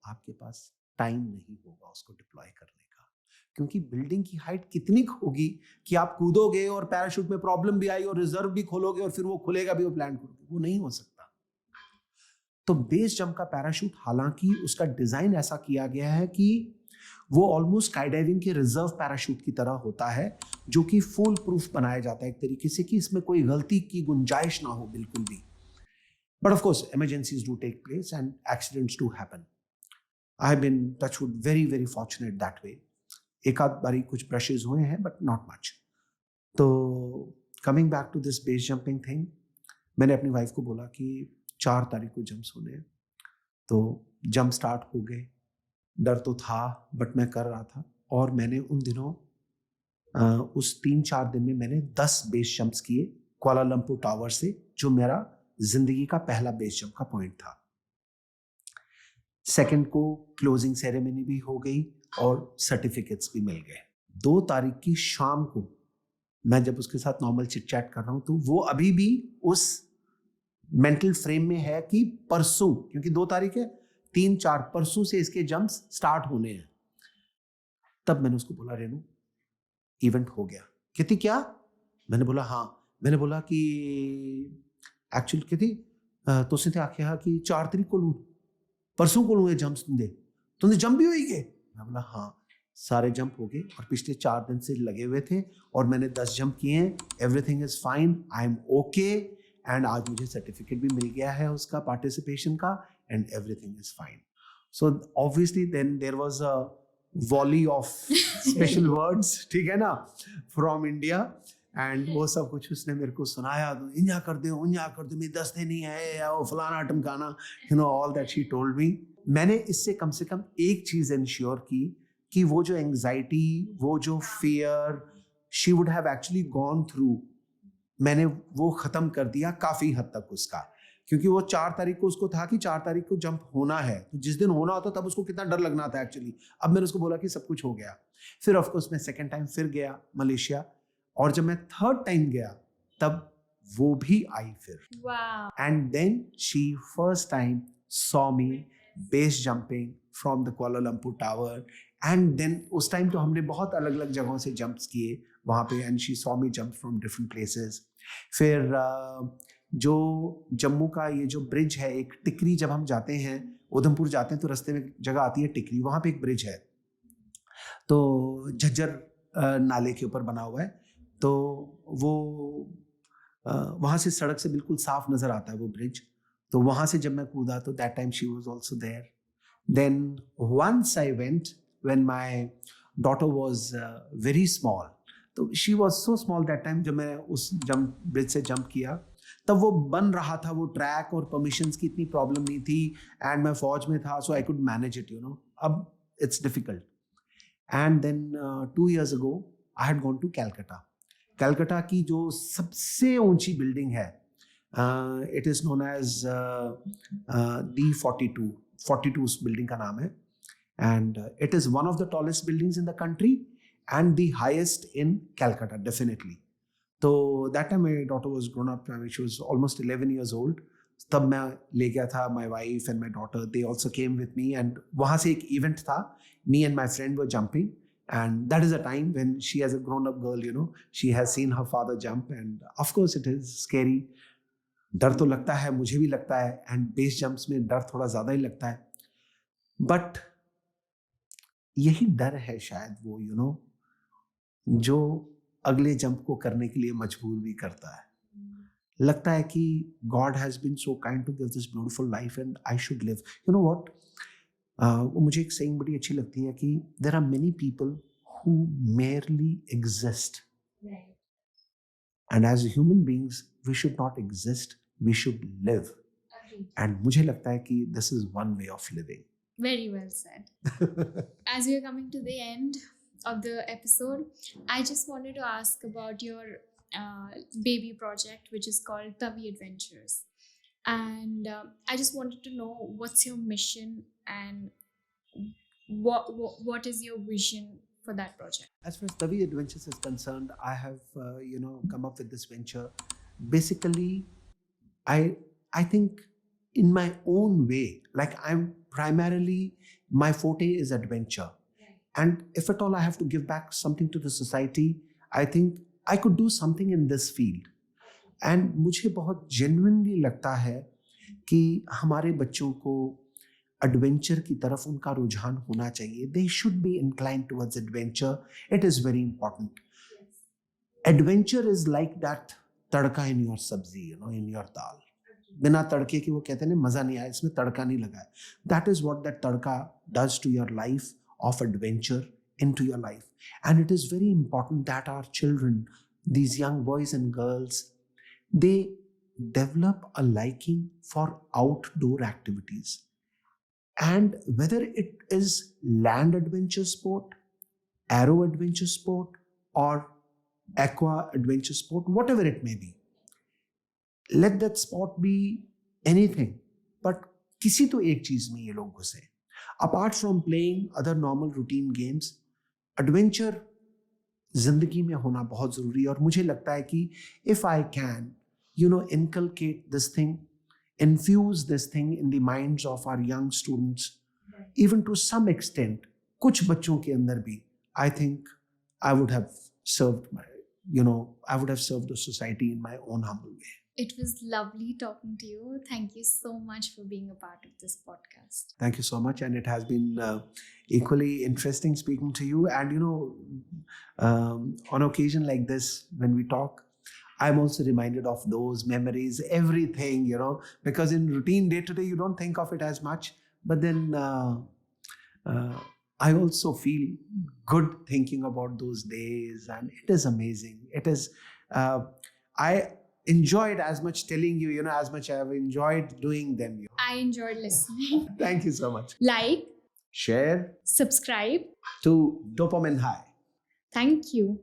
आपके पास टाइम नहीं होगा उसको डिप्लॉय करने का, क्योंकि बिल्डिंग की हाइट कितनी होगी कि आप कूदोगे और पैराशूट में प्रॉब्लम भी आई और रिजर्व भी खोलोगे और फिर वो खुलेगा भी और लैंड करोगे, वो नहीं हो सकता। तो बेस जंप का पैराशूट, हालांकि उसका डिजाइन ऐसा किया गया है कि वो ऑलमोस्ट स्काईडाइविंग के रिजर्व पैराशूट की तरह होता है, जो कि फुल प्रूफ बनाया जाता है एक तरीके से कि इसमें कोई गलती की गुंजाइश ना हो बिल्कुल भी। But of course emergencies do take place and accidents do happen. I have been touchwood very very fortunate that way. एक आध बारी कुछ ब्रशेज हुए हैं बट नॉट मच। तो coming back to this base jumping thing, मैंने अपनी वाइफ को बोला कि 4 तारीख को जंप्स होने हैं। तो जंप स्टार्ट हो गए, डर तो था बट मैं कर रहा था। और मैंने उन दिनों उस 3-4 दिन में मैंने 10 बेस जंप्स किए कुआलालंपुर टावर से, जो मेरा जिंदगी का पहला बेस जंप का पॉइंट था। सेकंड को क्लोजिंग सेरेमनी भी हो गई और सर्टिफिकेट्स भी मिल गए। 2 तारीख की शाम को मैं जब उसके साथ नॉर्मल चिट चैट कर रहा हूँ, तो वो अभी भी उस मेंटल फ्रेम में है कि परसों, क्योंकि 2 तारीख है, 3-4 परसों से इसके जंप्स स्टार्ट होने हैं। तब मैंने उसको बोला, रेनू इवेंट हो गया। कहती क्या? मैंने बोला हाँ। मैंने बोला कि एक्चुअली कहती तुसें ते आख्या कि 4 तारीख को लूं, परसों को लूं ये जंप्स तुंदे जंप भी होई गए? मैं बोला हाँ, सारे जंप हो गए और पिछले 4 दिन से लगे हुए थे और मैंने 10 जंप किए हैं। Everything is fine, I am okay. And आज मुझे सर्टिफिकेट भी मिल गया है उसका पार्टिसिपेशन का, and everything is fine. So obviously then there was a volley of special words, ठीक है ना, फ्रॉम इंडिया। एंड वो सब कुछ उसने मेरे को सुनाया, तो इंजा कर दो मेरे 10 दिन ही है, या वो फलाना टमकाना, you know, all that she told me. मैंने इससे कम से कम एक चीज इंश्योर की कि वो जो एंग्जाइटी, वो जो fear she would have actually gone through, मैंने वो खत्म कर दिया काफी हद तक उसका। क्योंकि वो 4 तारीख को उसको था कि 4 तारीख को जंप होना है, तो जिस दिन होना होता तब उसको कितना डर लगना था एक्चुअली। अब मैंने उसको बोला कि सब कुछ हो गया। फिर ऑफकोर्स मैं सेकेंड टाइम फिर गया मलेशिया, और जब मैं थर्ड टाइम गया तब वो भी आई फिर। And then she first time saw me base jumping from the Kuala Lumpur tower. And then उस टाइम तो हमने बहुत अलग अलग जगहों से जंप्स किए वहाँ पे, and she saw me jump from different places. फिर जो जम्मू का ये जो ब्रिज है, एक टिकरी, जब हम जाते हैं उधमपुर जाते हैं तो रास्ते में जगह आती है टिकरी, वहाँ पे एक ब्रिज है, तो झज्जर नाले के ऊपर बना हुआ है। तो वो वहाँ से सड़क से बिल्कुल साफ नज़र आता है वो ब्रिज। तो वहाँ से जब मैं कूदा तो that time she was also there. Then once I went when my daughter was very small, तो she was so small that time, जब मैं उस जंप ब्रिज से जंप किया तब वो बन रहा था वो ट्रैक, और परमिशंस की इतनी प्रॉब्लम नहीं थी, एंड मैं फौज में था, so I could manage it, you know. अब it's difficult. And then 2 years ago I had gone to Calcutta. Calcutta की जो सबसे ऊंची बिल्डिंग है, it is known as the 42 उस बिल्डिंग का नाम है, and it is one of the tallest buildings in the country and the highest in Calcutta definitely. तो that time my daughter was grown up, she was almost 11 years old। तब मैं ले गया था my wife and my daughter, they also came with me, and वहाँ से एक इवेंट था, me and my friend were jumping, and that is a time when she, as a grown up girl, you know, she has seen her father jump, and of course it is scary. डर तो लगता है, मुझे भी लगता है, एंड बेस जंप्स में डर थोड़ा ज्यादा ही लगता है, बट यही डर है शायद वो, यू नो, जो अगले जंप को करने के लिए मजबूर भी करता है। लगता है कि god has been so kind to give this beautiful life and I should live, you know what. वो मुझे एक सेइंग बड़ी अच्छी लगती है कि there are many people who merely exist. Right. And as human beings, we should not exist, we should live. Agreed. And मुझे लगता है कि this is one way of living.
Very well said. As we are coming to the end of the episode, I just wanted to ask about your baby project, which is called Tavi Adventures. And I just wanted to know what's your mission and what is your vision for that project?
As far as Tavi Adventures is concerned, I have come up with this venture. Basically, I I think in my own way, like I'm primarily, my forte is adventure. And if at all I have to give back something to the society, I think I could do something in this field. And मुझे बहुत genuinely लगता है कि हमारे बच्चों को एडवेंचर की तरफ उनका रुझान होना चाहिए. They should be inclined towards adventure. It is very important. Adventure is like that tadka in your sabzi, in your dal. बिना तड़के के वो कहते हैं मजा नहीं आया, इसमें तड़का नहीं लगा है. That is what that tadka does to your life of adventure into your life. And it is very important that our children, these young boys and girls, they develop a liking for outdoor activities. And whether it is land adventure sport, aero adventure sport, or aqua adventure sport, whatever it may be, let that sport be anything. But किसी तो एक चीज में ये लोग घुसे. Apart from playing other normal routine games, adventure जिंदगी में होना बहुत जरूरी है. और मुझे लगता है कि if I can, inculcate this thing, infuse this thing in the minds of our young students, even to some extent, कुछ बच्चों के अंदर भी, I think I would have served I would have served the society in my own humble way.
It was lovely talking to you. Thank you so much for being a part of this podcast.
Thank you so much. And it has been equally interesting speaking to you. And, on occasion like this, when we talk, I'm also reminded of those memories, everything, because in routine day-to-day, you don't think of it as much. But then I also feel good thinking about those days. And it is amazing. It is, I enjoyed as much telling you, as much I have enjoyed doing them.
I enjoyed listening.
Thank you so much.
Like,
share,
subscribe
to Dopamine High.
Thank you.